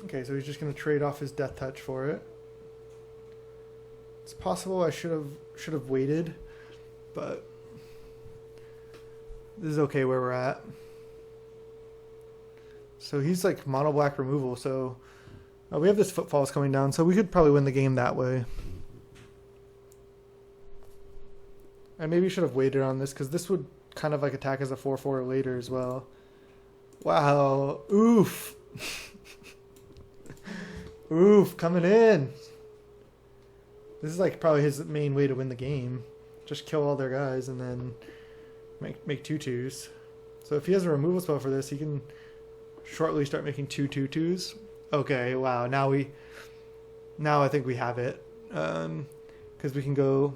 Okay, so he's just going to trade off his Death Touch for it. It's possible I should have waited, but this is okay where we're at. So he's like mono black removal, so we have this Footfalls coming down, so we could probably win the game that way. I maybe should have waited on this, because this would kind of like attack as a 4/4 later as well. Wow. Oof. Oof, coming in. This is like probably his main way to win the game. Just kill all their guys and then make 2/2s. So if he has a removal spell for this, he can shortly start making 2/2/2s. Okay, wow. Now I think we have it. Because we can go...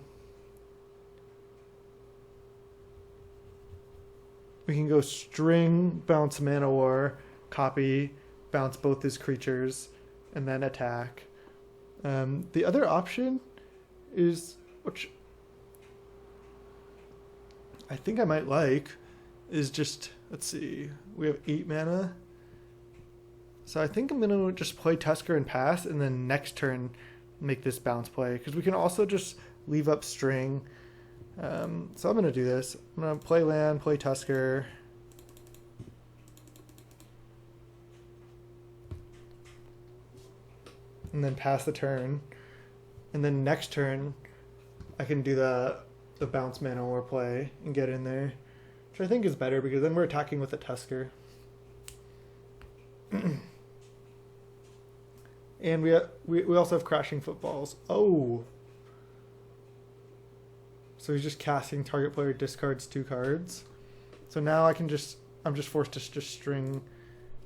We can go string, bounce Manowar, copy, bounce both his creatures, and then attack. The other option is, which I think I might like, is just, let's see, we have 8 mana. So I think I'm going to just play Tusker and pass, and then next turn make this bounce play. Because we can also just leave up string. So I'm going to do this. I'm going to play land, play Tusker. And then pass the turn. And then next turn, I can do the bounce Manowar play and get in there. Which I think is better, because then we're attacking with the Tusker. And we also have Crashing Footfalls. Oh! So he's just casting, target player discards 2 cards. So now I'm just forced to just string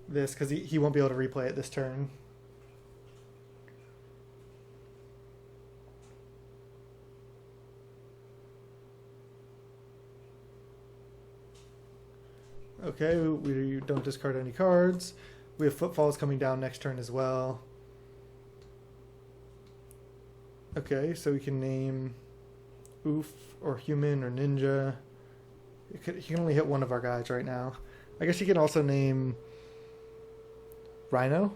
this, because he won't be able to replay it this turn. Okay, we don't discard any cards. We have Footfalls coming down next turn as well. Okay, so we can name Oof or Human or Ninja. He can only hit one of our guys right now. I guess he can also name Rhino.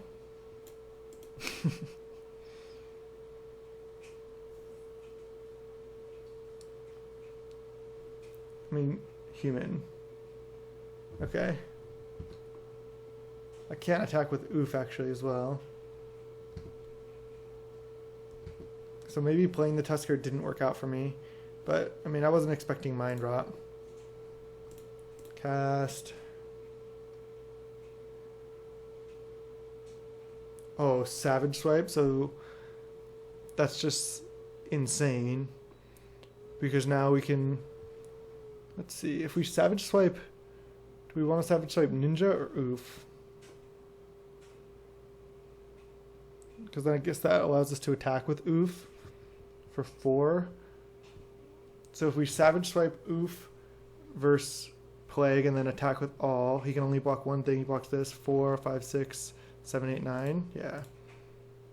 I mean, Human. Okay. I can't attack with Oof actually as well. So maybe playing the Tusker didn't work out for me. But, I mean, I wasn't expecting Mind Rot. Cast. Oh, Savage Swipe. So that's just insane. Because now we can... Let's see. If we Savage Swipe... Do we want to Savage Swipe Ninja or Oof? Because then I guess that allows us to attack with Oof. for 4. So if we Savage Swipe Oof versus Plague and then attack with all, he can only block one thing. He blocks this. 4, 5, 6, 7, 8, 9. Yeah.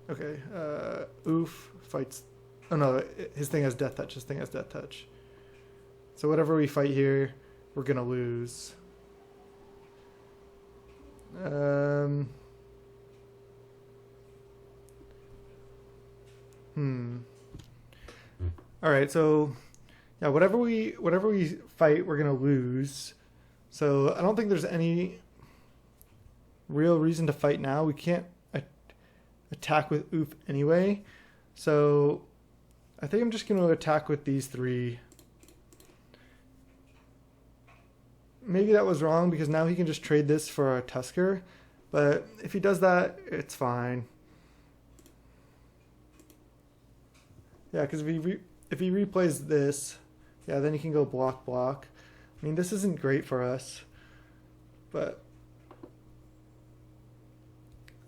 Okay. Oof fights. Oh no, his thing has Death Touch. His thing has Death Touch. So whatever we fight here, we're gonna lose. All right, so yeah, whatever we fight, we're gonna lose. So I don't think there's any real reason to fight now. We can't attack with Oof anyway. So I think I'm just gonna attack with these 3. Maybe that was wrong because now he can just trade this for a Tusker. But if he does that, it's fine. Yeah, because if he replays this, yeah, then he can go block, block. I mean, this isn't great for us, but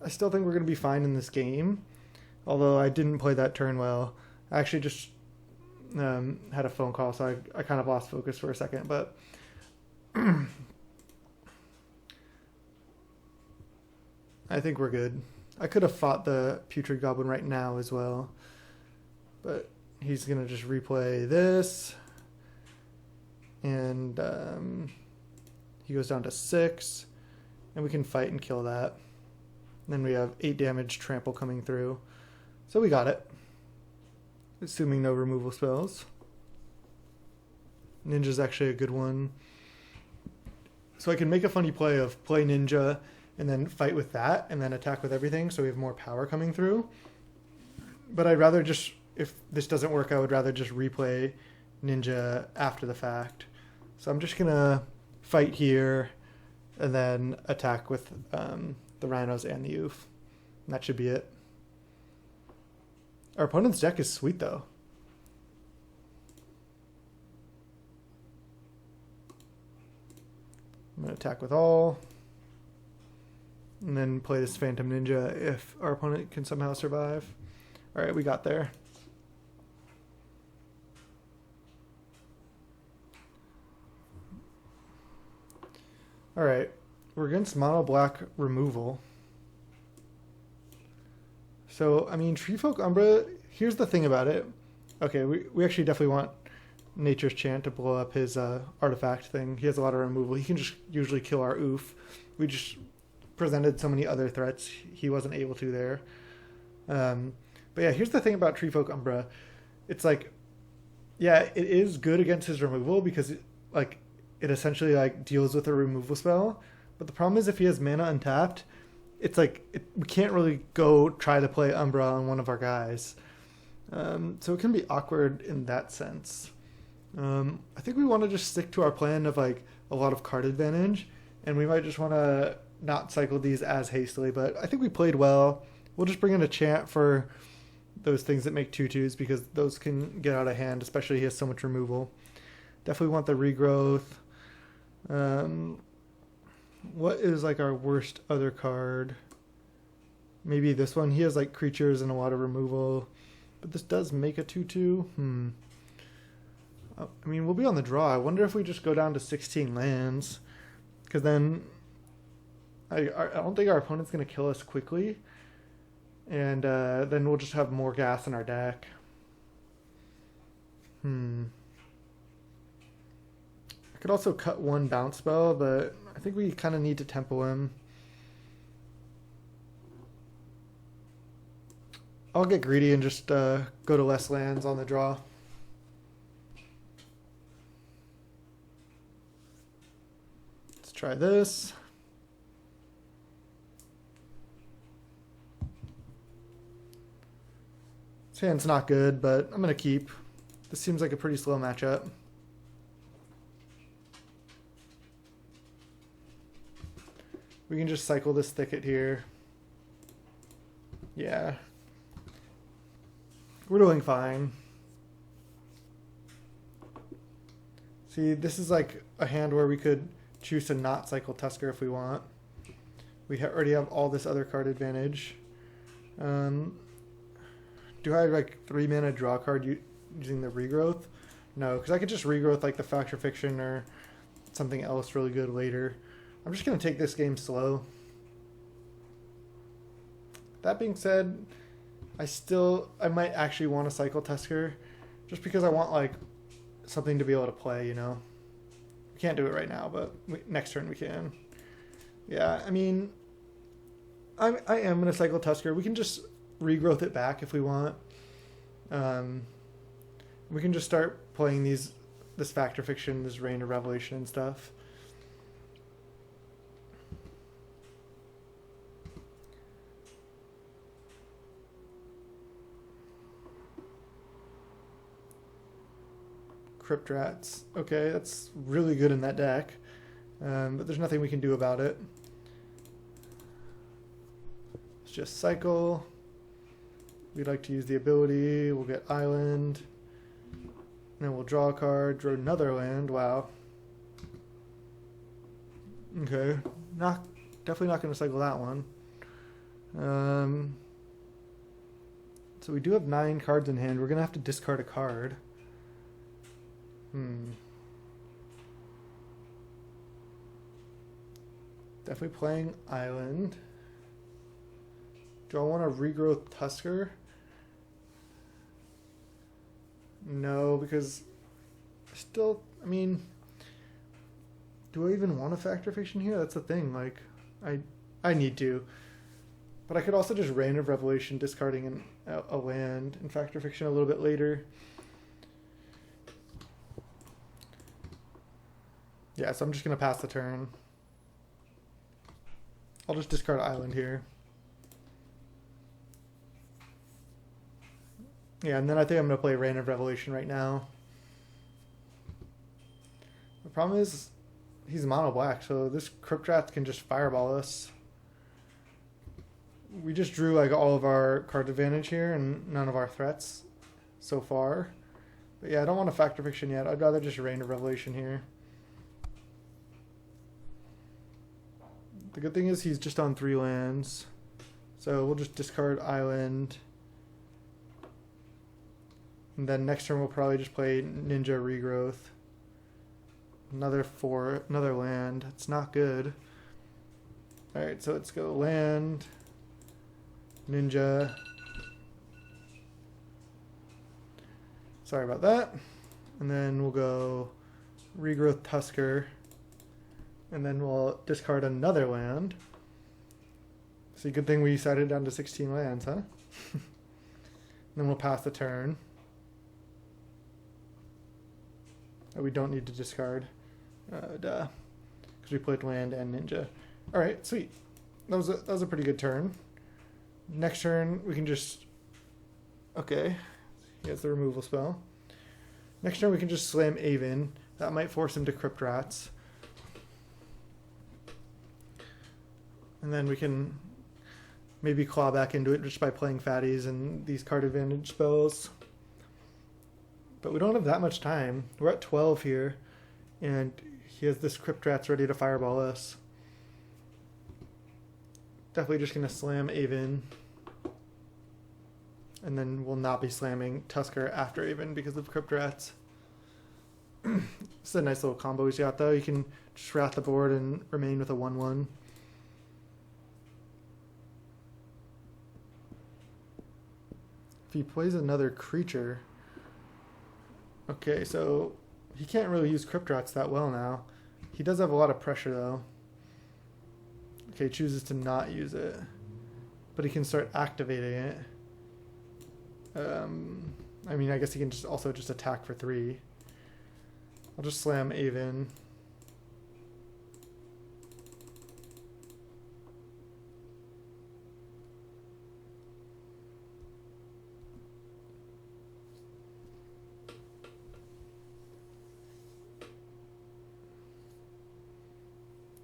I still think we're going to be fine in this game. Although I didn't play that turn well. I actually just had a phone call, so I kind of lost focus for a second. But I think we're good. I could have fought the Putrid Goblin right now as well. But he's going to just replay this. And he goes down to 6. And we can fight and kill that. And then we have 8 damage trample coming through. So we got it. Assuming no removal spells. Ninja's actually a good one. So I can make a funny play of play Ninja and then fight with that and then attack with everything so we have more power coming through. But I'd rather just, if this doesn't work, I would rather just replay Ninja after the fact. So I'm just going to fight here and then attack with the Rhinos and the Oof. And that should be it. Our opponent's deck is sweet though. I'm going to attack with all. And then play this Phantom Ninja if our opponent can somehow survive. Alright, we got there. Alright, we're against mono black removal. So, I mean, Treefolk Umbra, here's the thing about it. Okay, we actually definitely want Nature's Chant to blow up his artifact thing. He has a lot of removal. He can just usually kill our Oof. We just presented so many other threats he wasn't able to there. But yeah, here's the thing about Treefolk Umbra. It's like, yeah, it is good against his removal because it essentially like deals with a removal spell. But the problem is if he has mana untapped, it's like we can't really go try to play Umbra on one of our guys. So it can be awkward in that sense. I think we want to just stick to our plan of like a lot of card advantage, and we might just want to not cycle these as hastily, but I think we played well. We'll just bring in a chant for those things that make 2/2s because those can get out of hand, especially he has so much removal. Definitely want the regrowth. What is like our worst other card? Maybe this one. He has like creatures and a lot of removal, but this does make a 2/2. I mean, we'll be on the draw. I wonder if we just go down to 16 lands, because then I don't think our opponent's going to kill us quickly, and then we'll just have more gas in our deck. I could also cut one bounce spell, but I think we kind of need to tempo him. I'll get greedy and just go to less lands on the draw. Let's try this. This hand's not good, but I'm going to keep. This seems like a pretty slow matchup. We can just cycle this thicket here. Yeah. We're doing fine. See, this is like a hand where we could choose to not cycle Tusker if we want. We already have all this other card advantage. do I like 3 mana draw card using the regrowth? No, because I could just regrowth like the Fact or Fiction or something else really good later. I'm just going to take this game slow. That being said, I might actually want to cycle Tusker just because I want like something to be able to play, you know. We can't do it right now, but next turn we can. Yeah, I mean, I am going to cycle Tusker. We can just regrowth it back if we want. We can just start playing this Fact or Fiction, this Reign of Revelation and stuff. Crypt Rats. Okay, that's really good in that deck. But there's nothing we can do about it. Let's just cycle. We'd like to use the ability. We'll get Island. And then we'll draw a card, draw another land. Wow. Okay. Definitely not going to cycle that one. So we do have 9 cards in hand. We're going to have to discard a card. Definitely playing Island. Do I want to regrowth Tusker? No, because still, I mean, do I even want a Fact or Fiction here? That's the thing. Like, I need to. But I could also just Reign of Revelation, discarding a land in Fact or Fiction a little bit later. Yeah, so I'm just going to pass the turn. I'll just discard Island here. Yeah, and then I think I'm going to play Reign of Revelation right now. The problem is, he's mono black, so this Crypt Rat can just fireball us. We just drew like all of our card advantage here and none of our threats so far. But yeah, I don't want a Fact or Fiction yet. I'd rather just Reign of Revelation here. The good thing is he's just on 3 lands. So we'll just discard Island. And then next turn we'll probably just play Ninja Regrowth. Another land. It's not good. Alright, so let's go land. Ninja. Sorry about that. And then we'll go Regrowth Tusker. And then we'll discard another land. See, good thing we decided down to 16 lands, huh? Then we'll pass the turn. Oh, we don't need to discard. Duh. Because we played land and Ninja. Alright, sweet. That was a pretty good turn. Next turn, we can just... Okay. He has the removal spell. Next turn, we can just slam Avon. That might force him to Crypt Rats. And then we can maybe claw back into it just by playing fatties and these card advantage spells. But we don't have that much time. We're at 12 here. And he has this Crypt Rats ready to fireball us. Definitely just going to slam Avon. And then we'll not be slamming Tusker after Avon because of Crypt Rats. It's a nice little combo he's got though. You can just rat the board and remain with a 1/1. If he plays another creature... Okay, so he can't really use Crypt Rats that well now. He does have a lot of pressure though. Okay, chooses to not use it. But he can start activating it. I mean, I guess he can just also just attack for 3. I'll just slam Avon.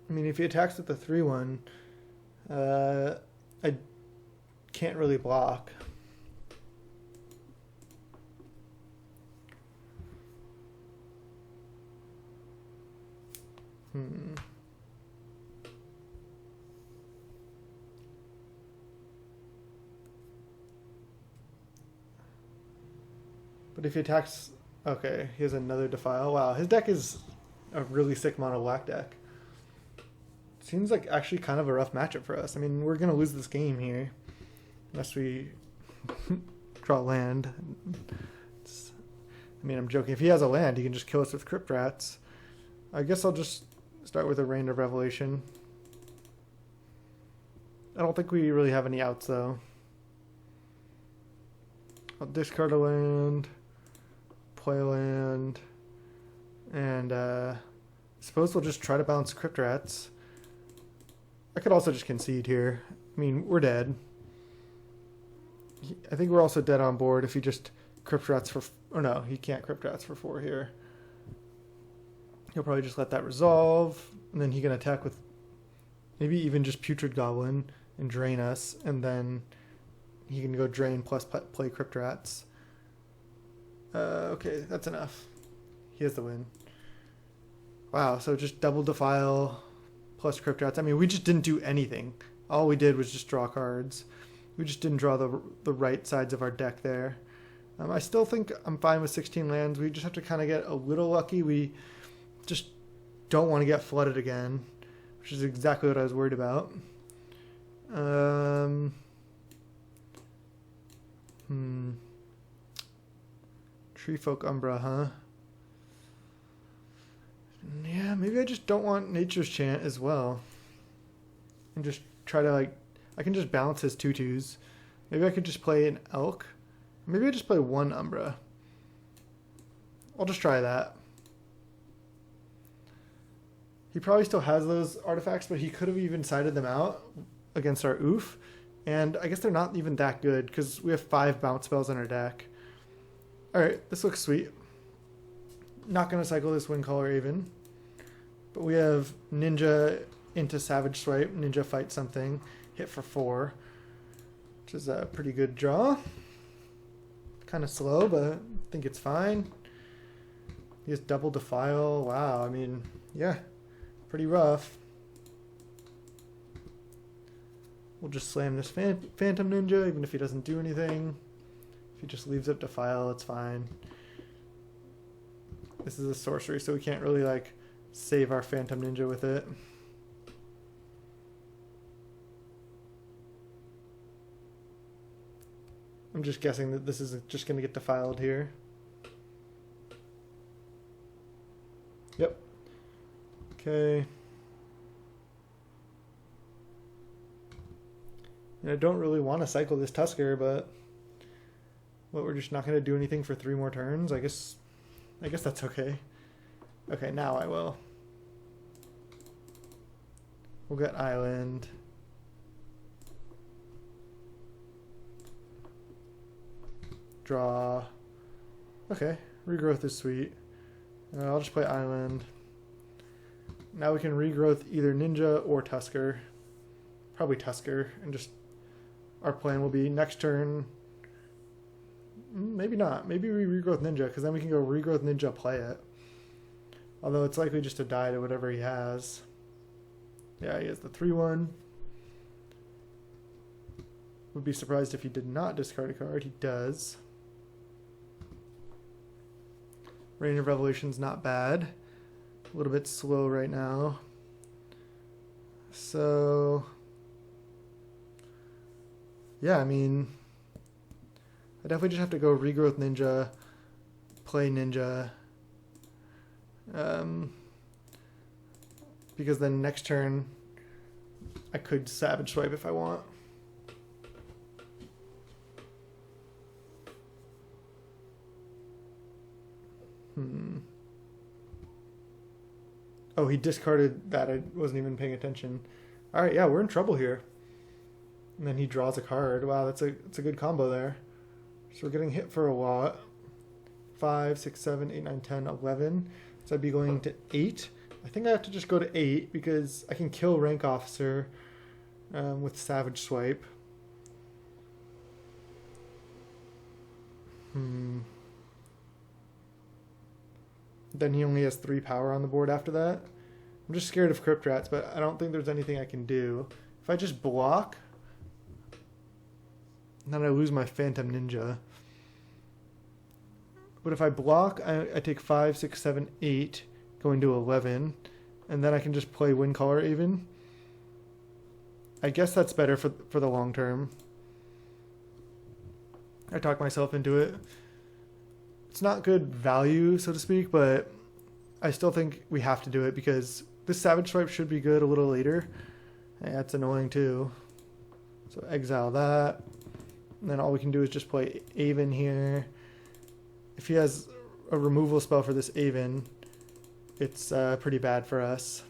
I mean, if he attacks with the 3/1, I can't really block. But if he attacks... Okay, he has another Defile. Wow, his deck is a really sick mono black deck. Seems like actually kind of a rough matchup for us. I mean, we're going to lose this game here. Unless we draw land. I mean, I'm joking. If he has a land, he can just kill us with Crypt Rats. I guess I'll just start with a Rain of Revelation. I don't think we really have any outs, though. I'll discard a land, play a land, and I suppose we'll just try to bounce Crypt Rats. I could also just concede here. I mean, we're dead. I think we're also dead on board if he just Crypt Rats for... Oh no, he can't Crypt Rats for 4 here. He'll probably just let that resolve, and then he can attack with maybe even just Putrid Goblin and drain us, and then he can go drain plus play Crypt Rats. Okay, that's enough. He has the win. Wow, so just double Defile plus Crypt Rats. I mean, we just didn't do anything. All we did was just draw cards. We just didn't draw the right sides of our deck there. I still think I'm fine with 16 lands. We just have to kind of get a little lucky. We just don't want to get flooded again, which is exactly what I was worried about. Treefolk Umbra, huh? Yeah, maybe I just don't want Nature's Chant as well. And just try to, like, I can just balance his 2/2s. Maybe I could just play an Elk. Maybe I just play 1 Umbra. I'll just try that. He probably still has those artifacts, but he could have even sided them out against our Oof. And I guess they're not even that good because we have 5 bounce spells in our deck. Alright, this looks sweet. Not going to cycle this Windcaller even. But we have Ninja into Savage Swipe. Ninja fight something. Hit for 4. Which is a pretty good draw. Kind of slow, but I think it's fine. He has double Defile. Wow, I mean, yeah. Pretty rough. We'll just slam this Phantom Ninja, even if he doesn't do anything. If he just leaves up Defile, it's fine. This is a sorcery, so we can't really, like, save our Phantom Ninja with it. I'm just guessing that this is just going to get defiled here. Yep. Okay. And I don't really want to cycle this Tusker, but we're just not going to do anything for 3 more turns. I guess that's okay. Okay, now I will. We'll get Island. Draw. Okay, Regrowth is sweet. I'll just play Island. Now we can Regrowth either Ninja or Tusker. Probably Tusker, and just our plan will be next turn. Maybe not. Maybe we Regrowth Ninja, because then we can go Regrowth Ninja, play it. Although it's likely just to die to whatever he has. Yeah, he has the 3/1. Would be surprised if he did not discard a card. He does. Rain of Revelation's not bad. A little bit slow right now. So, yeah, I mean, I definitely just have to go Regrowth Ninja, play Ninja. Because then next turn, I could Savage Swipe if I want. Oh, he discarded that. I wasn't even paying attention. All right, yeah, we're in trouble here. And then he draws a card. Wow, that's a good combo there. So we're getting hit for a lot. 5, 6, 7, 8, 9, 10, 11. So I'd be going to 8. I think I have to just go to 8 because I can kill Rank Officer with Savage Swipe. Then he only has 3 power on the board after that. I'm just scared of Crypt Rats, but I don't think there's anything I can do. If I just block, then I lose my Phantom Ninja. But if I block, I take 5, 6, 7, 8, going to 11, and then I can just play win color even. I guess that's better for the long term. I talked myself into it. It's not good value, so to speak, but I still think we have to do it because this Savage Swipe should be good a little later. Yeah, that's annoying too. So exile that. And then all we can do is just play Avon here. If he has a removal spell for this Avon, it's pretty bad for us.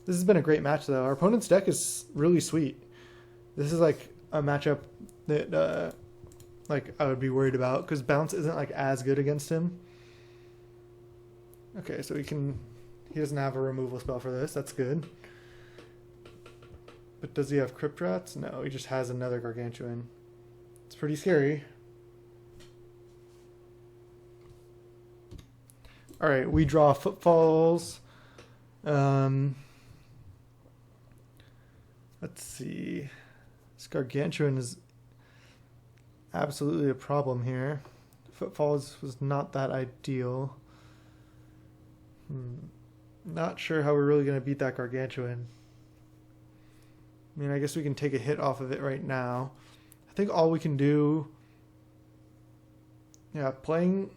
This has been a great match though. Our opponent's deck is really sweet. This is like a matchup that like I would be worried about because bounce isn't like as good against him. Okay, so he doesn't have a removal spell for this. That's good. But does he have Crypt Rats? No, he just has another Gargantuan. It's pretty scary. All right, we draw Footfalls. Let's see. This Gargantuan is absolutely a problem here. Footfalls was not that ideal. Not sure how we're really going to beat that Gargantuan. I mean, I guess we can take a hit off of it right now. I think all we can do... Yeah, playing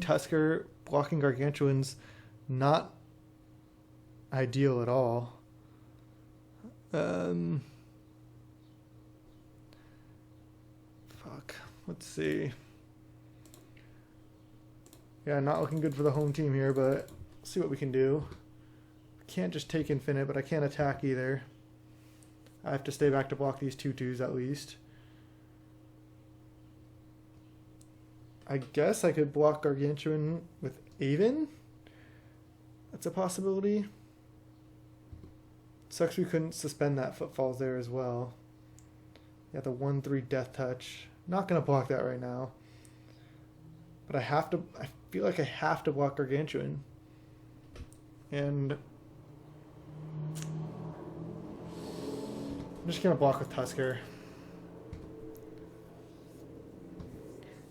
Tusker, blocking Gargantuans, not ideal at all. Fuck. Let's see. Yeah, not looking good for the home team here, but let's see what we can do. I can't just take Infinite, but I can't attack either. I have to stay back to block these 2/2s at least. I guess I could block Gargantuan with Avon. That's a possibility. Sucks we couldn't suspend that Footfalls there as well. Yeah, the 1/3 Death Touch. Not going to block that right now. But I feel like I have to block Gargantuan. And I'm just going to block with Tusker.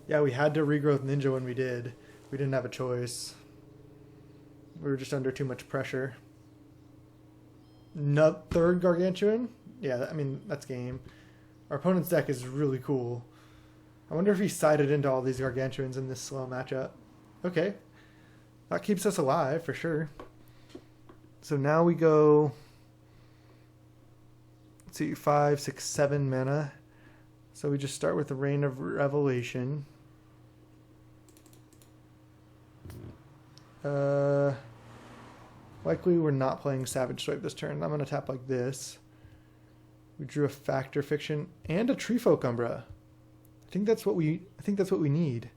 Yeah, we had to regrowth Ninja when we did. We didn't have a choice. We were just under too much pressure. Third Gargantuan? Yeah, I mean, that's game. Our opponent's deck is really cool. I wonder if he sided into all these Gargantuans in this slow matchup. Okay. That keeps us alive, for sure. So now we go... Let's see, 5, 6, 7 mana. So we just start with the Reign of Revelation. Likely we're not playing Savage Swipe this turn. I'm going to tap like this. We drew a Factor Fiction and a Treefolk Umbra. I think that's what we need.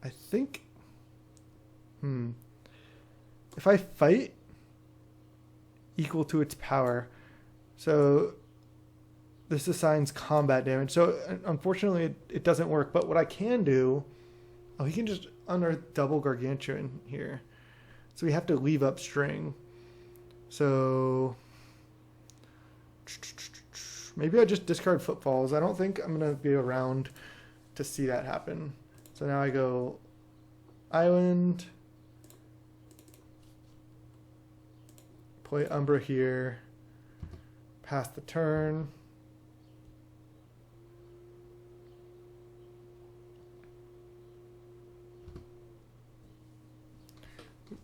I think if I fight equal to its power. So this assigns combat damage. So unfortunately it doesn't work, but what I can do, he can just unearth double Gargantuan here. So we have to leave up string. So maybe I just discard Footfalls. I don't think I'm going to be around to see that happen. So now I go Island, play Umbra here, pass the turn.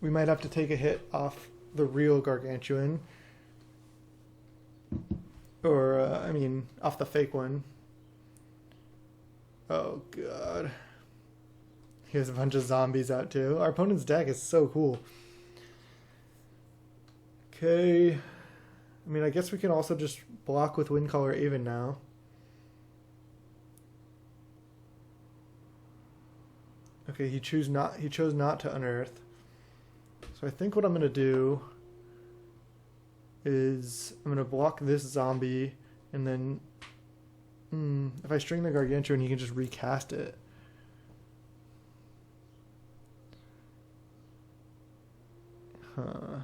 We might have to take a hit off the real Gargantuan. Or, I mean, off the fake one. Oh, God. He has a bunch of zombies out, too. Our opponent's deck is so cool. Okay. I mean, I guess we can also just block with Windcaller Avon now. Okay, he chose not to unearth. So I think what I'm going to do is I'm going to block this zombie, and then if I string the Gargantuan, he can just recast it. Huh.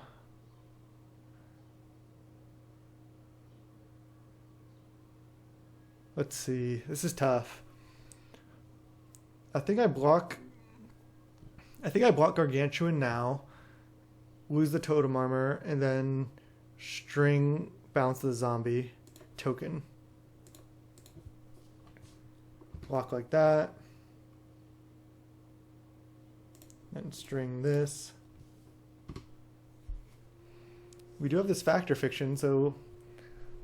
Let's see. This is tough. I think I block Gargantuan now, lose the totem armor, and then string bounce the zombie token. Block like that. And string this. We do have this factor fiction, so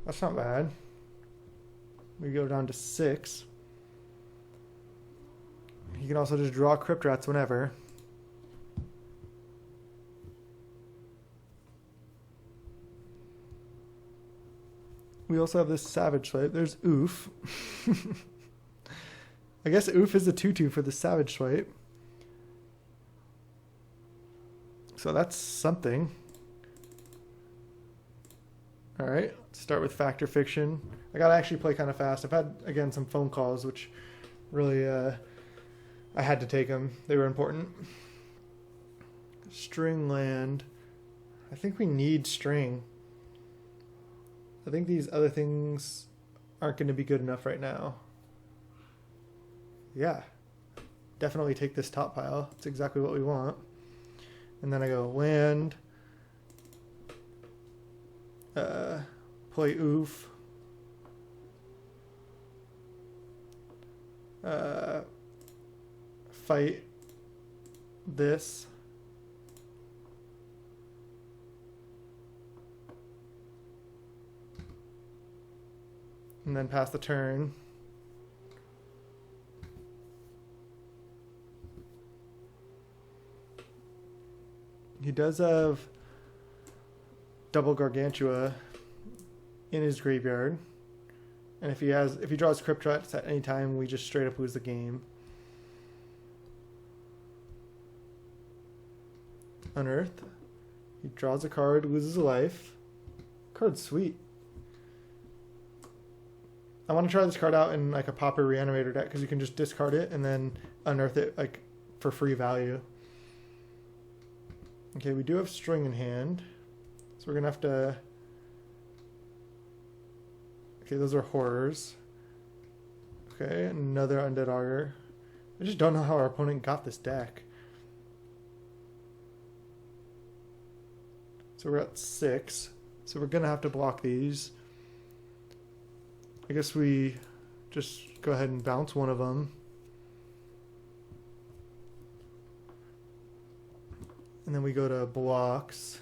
that's not bad. We go down to 6. You can also just draw Crypt Rats whenever. We also have this Savage Swipe. There's Oof. I guess Oof is a 2/2 for the Savage Swipe. So that's something. Alright, let's start with Factor Fiction. I gotta actually play kind of fast. I've had, again, some phone calls, which really, I had to take them. They were important. String land. I think we need string. I think these other things aren't going to be good enough right now. Yeah, definitely take this top pile. It's exactly what we want. And then I go land, play Oof, fight this, and then pass the turn. He does have double Gargantua in his graveyard, and if he draws Crypt Rats at any time, we just straight up lose the game. Unearth. He draws a card, loses a life. Card's sweet. I want to try this card out in like a Pauper Reanimator deck because you can just discard it and then unearth it like for free value. Okay, we do have string in hand, so we're gonna have to. Okay, those are horrors. Okay, another Undead Augur. I just don't know how our opponent got this deck. So we're at 6. So we're gonna have to block these. I guess we just go ahead and bounce one of them. And then we go to blocks.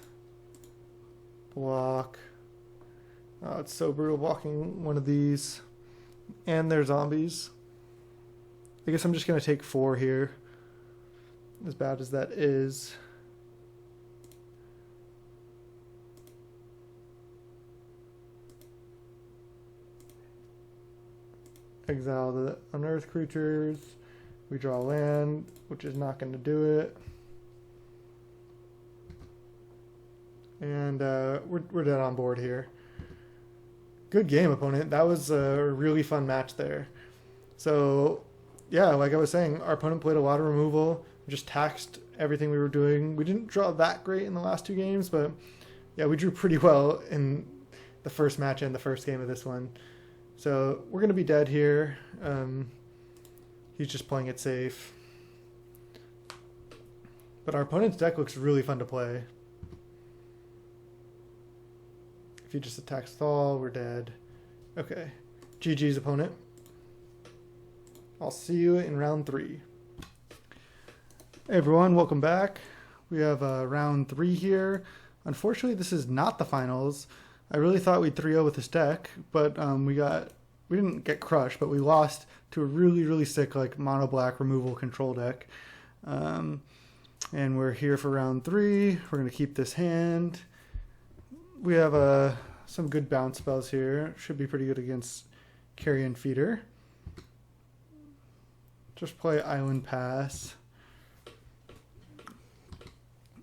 Block. Oh, it's so brutal blocking one of these. And they're zombies. I guess I'm just going to take 4 here. As bad as that is. Exile the unearthed creatures. We draw land, which is not going to do it. And we're dead on board here. Good game, opponent. That was a really fun match there. So, yeah, like I was saying, our opponent played a lot of removal, just taxed everything we were doing. We didn't draw that great in the last 2 games, but yeah, we drew pretty well in the first match and the first game of this one. So we're going to be dead here. He's just playing it safe. But our opponent's deck looks really fun to play. If he just attacks Thal, we're dead. Okay. GG's, opponent. I'll see you in round 3. Hey everyone, welcome back. We have round 3 here. Unfortunately, this is not the finals. I really thought we'd 3-0 with this deck, but we didn't get crushed, but we lost to a really, really sick like mono black removal control deck. And we're here for round 3. We're going to keep this hand. We have some good bounce spells here. Should be pretty good against Carrion Feeder. Just play Island Pass.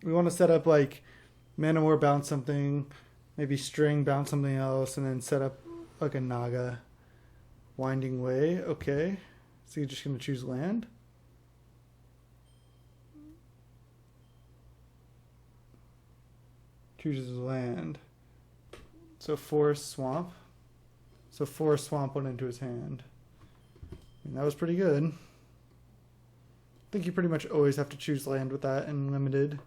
We want to set up like Mana War bounce something, maybe String bounce something else, and then set up like a Naga. Winding Way, okay. So you're just going to choose land? Chooses land. So Forest Swamp. So Forest Swamp went into his hand. And that was pretty good. think you pretty much always have to choose land with that in limited.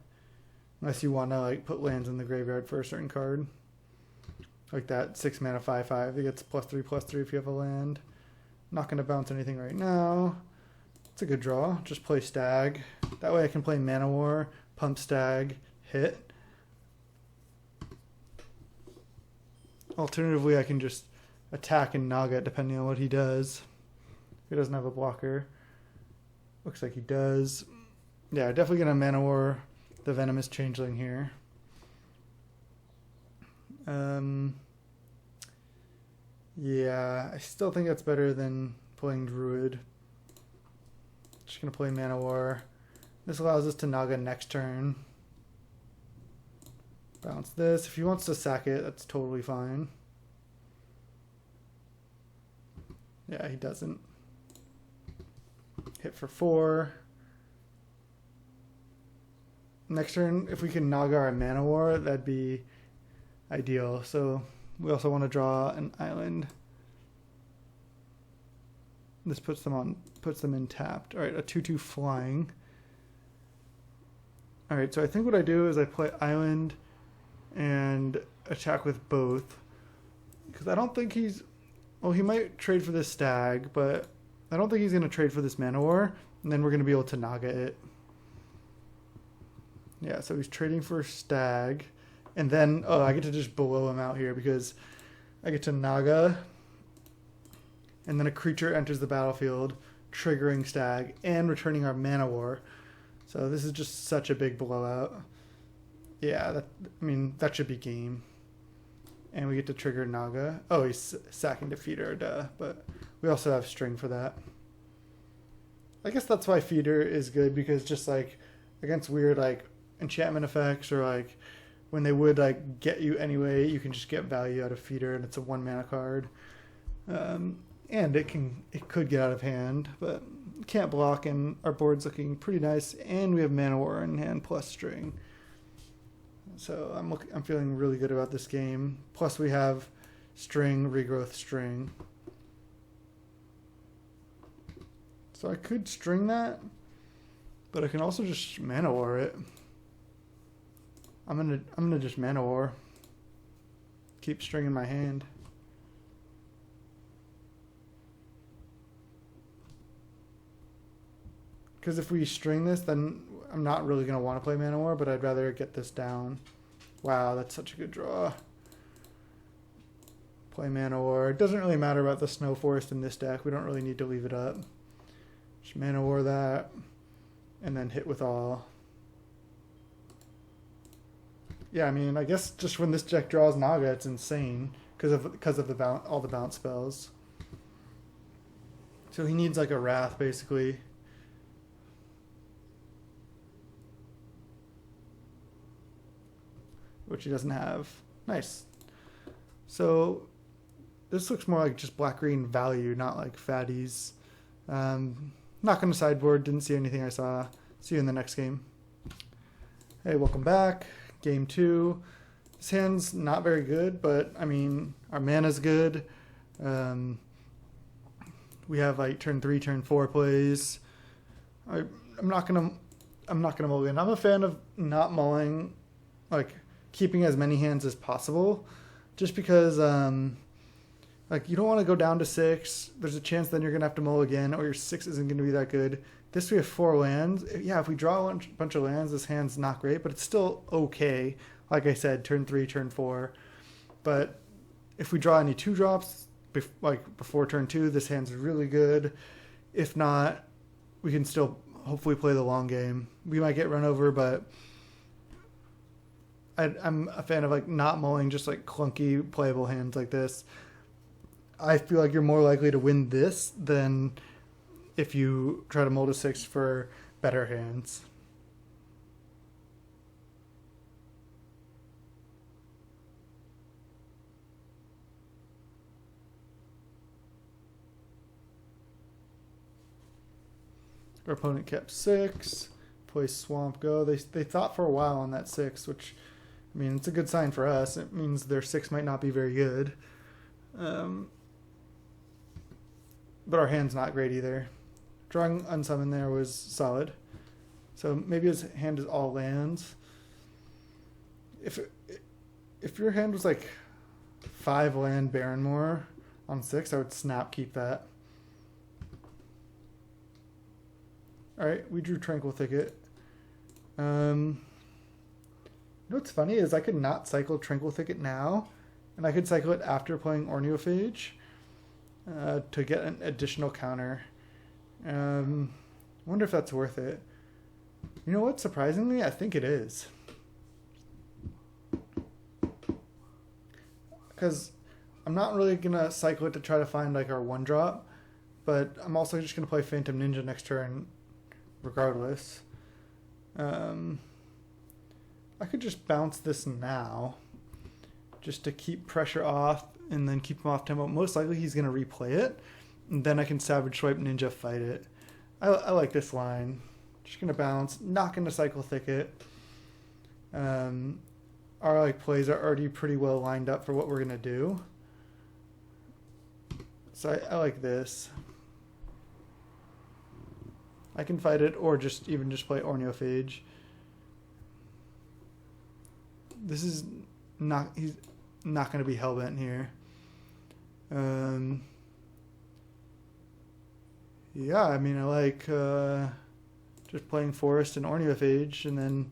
Unless you want to like put lands in the graveyard for a certain card. Like that 6 mana 5/5 that gets +3/+3 if you have a land. Not going to bounce anything right now. It's a good draw. Just play Stag. That way I can play Mana War, pump Stag, hit. Alternatively, I can just attack and Naga depending on what he does. If he doesn't have a blocker. Looks like he does. Yeah, definitely going to Mana War the Venomous Changeling here. Yeah, I still think that's better than playing Druid. Just going to play Mana War. This allows us to Naga next turn. Bounce this. If he wants to sack it, that's totally fine. Yeah, he doesn't. Hit for 4. Next turn, if we can Naga our Mana War, that'd be ideal. So we also want to draw an island. This puts them in tapped. All right, a 2/2 flying. All right, so I think what I do is I play island and attack with both. Because I don't think he's... Well, he might trade for this Stag, but I don't think he's going to trade for this Mana War. And then we're going to be able to Naga it. Yeah, so he's trading for Stag. And then, oh, I get to just blow him out here because I get to Naga. And then a creature enters the battlefield, triggering Stag and returning our Mana War. So this is just such a big blowout. Yeah, that should be game. And we get to trigger Naga. Oh, he's sacking Defeater, duh. But we also have string for that. I guess that's why Feeder is good, because just like against weird like enchantment effects or like when they would like get you anyway, you can just get value out of Feeder, and it's a 1 mana card. And it could get out of hand, but can't block, and our board's looking pretty nice, and we have Mana War in hand plus string. So I'm feeling really good about this game. Plus we have string, regrowth, string. So I could string that, but I can also just Mana War it. I'm gonna just Mana War. Keep string in my hand. Because if we string this, then I'm not really going to want to play Mana War, but I'd rather get this down. Wow, that's such a good draw. Play Mana War. It doesn't really matter about the Snow Forest in this deck. We don't really need to leave it up. Just Mana War that, and then hit with all. Yeah, I mean, I guess just when this deck draws Naga, it's insane because of all the bounce spells. So he needs like a Wrath, basically. Which he doesn't have. Nice. So this looks more like just black-green value, not like fatties. Not going to sideboard. Didn't see anything I saw. See you in the next game. Hey, welcome back. Game 2. This hand's not very good, but I mean, our mana's good. We have like turn 3, turn 4 plays. I'm not gonna mulligan. I'm a fan of not mulling, like keeping as many hands as possible, just because like you don't want to go down to 6. There's a chance then you're gonna have to mull again, or your 6 isn't gonna be that good. This we have 4 lands. Yeah, if we draw a bunch of lands, this hand's not great, but it's still okay. Like I said, turn 3, turn 4. But if we draw any 2 drops, like before turn 2, this hand's really good. If not, we can still hopefully play the long game. We might get run over, but I'm a fan of like not mulling just like clunky playable hands like this. I feel like you're more likely to win this than if you try to mull to 6 for better hands. Our opponent kept 6. Play Swamp Go. They thought for a while on that 6, which, I mean, it's a good sign for us. It means their 6 might not be very good. But our hand's not great either. drawing unsummon there was solid. So maybe his hand is all lands. If your hand was like 5 land Barrenmoor on 6, I would snap keep that. Alright, we drew Tranquil Thicket. You know what's funny is I could not cycle Tranquil Thicket now, and I could cycle it after playing Ornithophague to get an additional counter. I wonder if that's worth it. You know what? Surprisingly, I think it is. Because I'm not really going to cycle it to try to find like our 1-drop, but I'm also just going to play Phantom Ninja next turn regardless. I could just bounce this now just to keep pressure off and then keep him off tempo. Most likely he's going to replay it, and then I can Savage Swipe Ninja fight it. I like this line. Just going to bounce, not going to cycle Thicket. Our like plays are already pretty well lined up for what we're going to do. So I like this. I can fight it or just play Ornithophague. This is not, he's not going to be hellbent here. Yeah, I mean, I like just playing Forest and Ornithophague, and then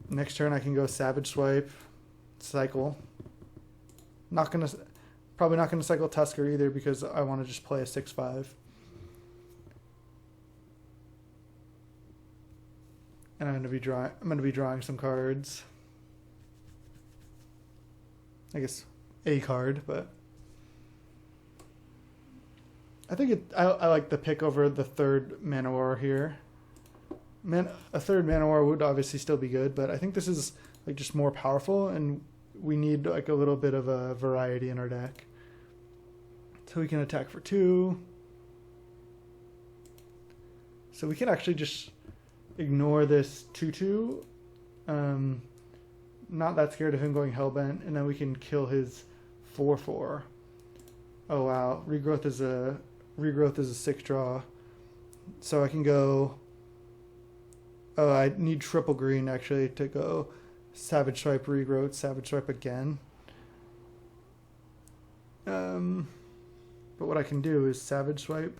next turn I can go Savage Swipe, cycle. Probably not gonna cycle Tusker either because I want to just play a 6/5. And I'm gonna be drawing some cards. I guess a card, but I think I like the pick over the 3rd Manowar here. A 3rd Manowar would obviously still be good, but I think this is like just more powerful, and we need like a little bit of a variety in our deck. So we can attack for 2. So we can actually just ignore this 2/2. Not that scared of him going Hellbent, and then we can kill his 4/4. Oh wow, regrowth is a 6 draw. So I can go. Oh, I need triple green actually to go Savage Swipe, regrowth, Savage Swipe again. But what I can do is Savage Swipe,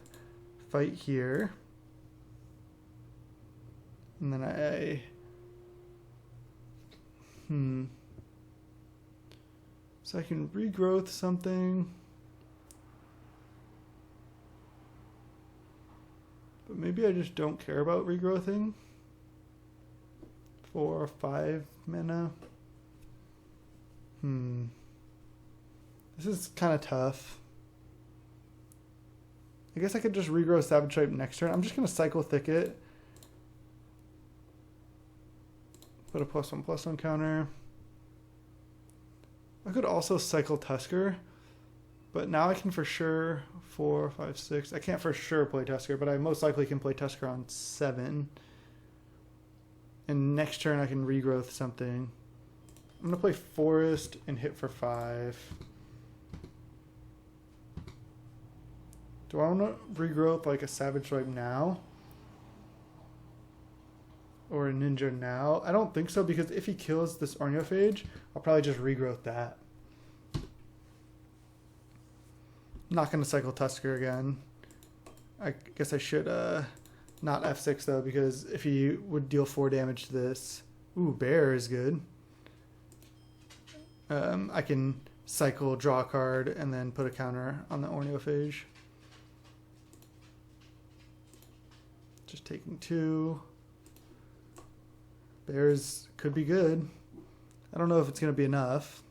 fight here, and then so I can regrowth something, but maybe I just don't care about regrowthing. 4 or 5 mana. This is kind of tough. I guess I could just regrow Savage Swipe next turn. I'm just going to cycle Thicket. Put a +1/+1 counter. I could also cycle Tusker, but now I can for sure 4, 5, 6. I can't for sure play Tusker, but I most likely can play Tusker on 7. And next turn I can regrowth something. I'm going to play Forest and hit for 5. Do I want to regrowth like a Savage Swipe now? Or a Ninja now? I don't think so, because if he kills this Ornithophague, I'll probably just regrowth that. Not going to cycle Tusker again. I guess I should not F6 though, because if he would deal 4 damage to this... Ooh, Bear is good. I can cycle, draw a card, and then put a counter on the Ornithophague. Just taking 2. Bears could be good. I don't know if it's going to be enough.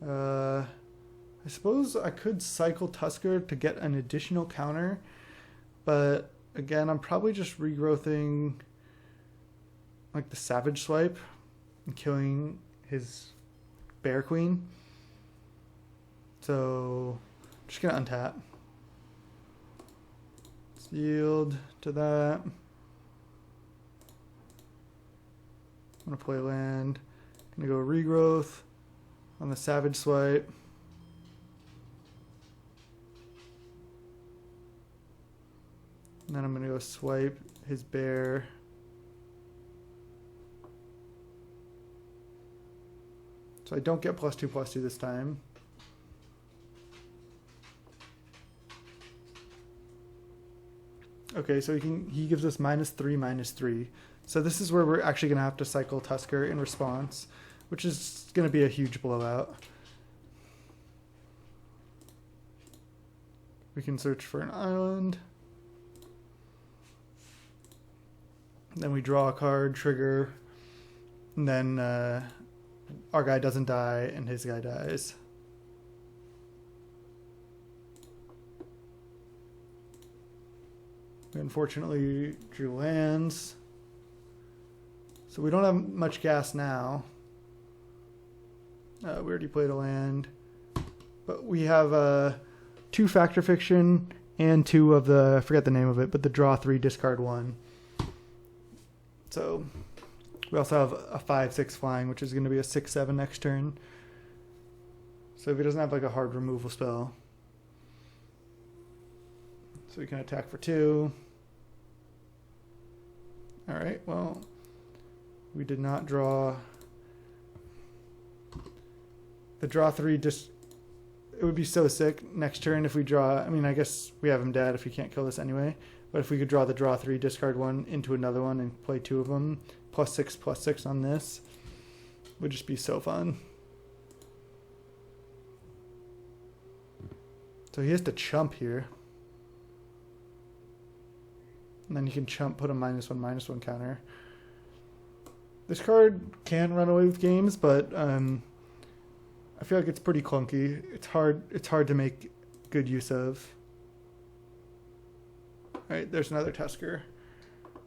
I suppose I could cycle Tusker to get an additional counter, but again, I'm probably just regrowthing like the Savage Swipe and killing his Bear Queen. So I'm just going to untap. Let's yield to that. I'm going to play land. I'm going to go regrowth on the Savage Swipe. And then I'm going to go swipe his bear. So I don't get +2/+2 this time. Okay, so he gives us -3/-3. So this is where we're actually going to have to cycle Tusker in response, which is going to be a huge blowout. We can search for an island. Then we draw a card, trigger, and then our guy doesn't die and his guy dies. We unfortunately drew lands. So we don't have much gas now. We already played a land. But we have 2 Factor Fiction and 2 of the, I forget the name of it, but the draw 3, discard 1. So we also have a 5/6 flying, which is going to be a 6/7 next turn. So if he doesn't have like a hard removal spell. So we can attack for 2. Alright, well, we did not draw. The draw 3 just, it would be so sick next turn if we draw. I mean, I guess we have him dead if we can't kill this anyway. But if we could draw the draw 3, discard 1 into another one and play 2 of them, +6/+6 on this, would just be so fun. So he has to chump here. And then you can chump, put a -1/-1 counter. This card can run away with games, but I feel like it's pretty clunky. It's hard to make good use of. Alright, there's another Tusker.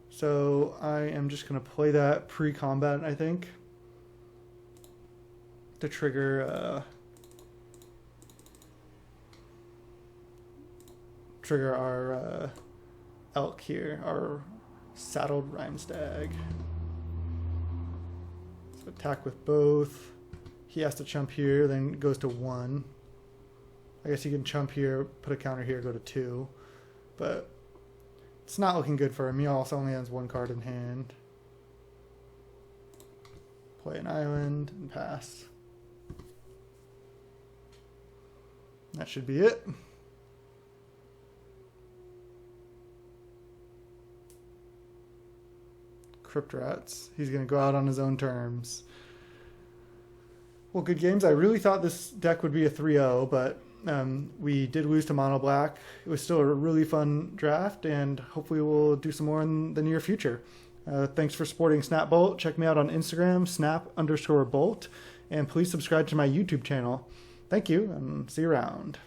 So I am just going to play that pre-combat, I think, to trigger our elk here, our saddled Rhymestag. So attack with both. He has to chump here, then goes to 1. I guess he can chump here, put a counter here, go to 2. But it's not looking good for him. He also only has 1 card in hand. Play an island and pass. That should be it. Crypt Rats. He's going to go out on his own terms. Well, good games. I really thought this deck would be a 3-0, but we did lose to Mono Black. It was still a really fun draft, and hopefully we'll do some more in the near future. Thanks for supporting Snapbolt. Check me out on Instagram, snap_bolt, and please subscribe to my YouTube channel. Thank you, and see you around.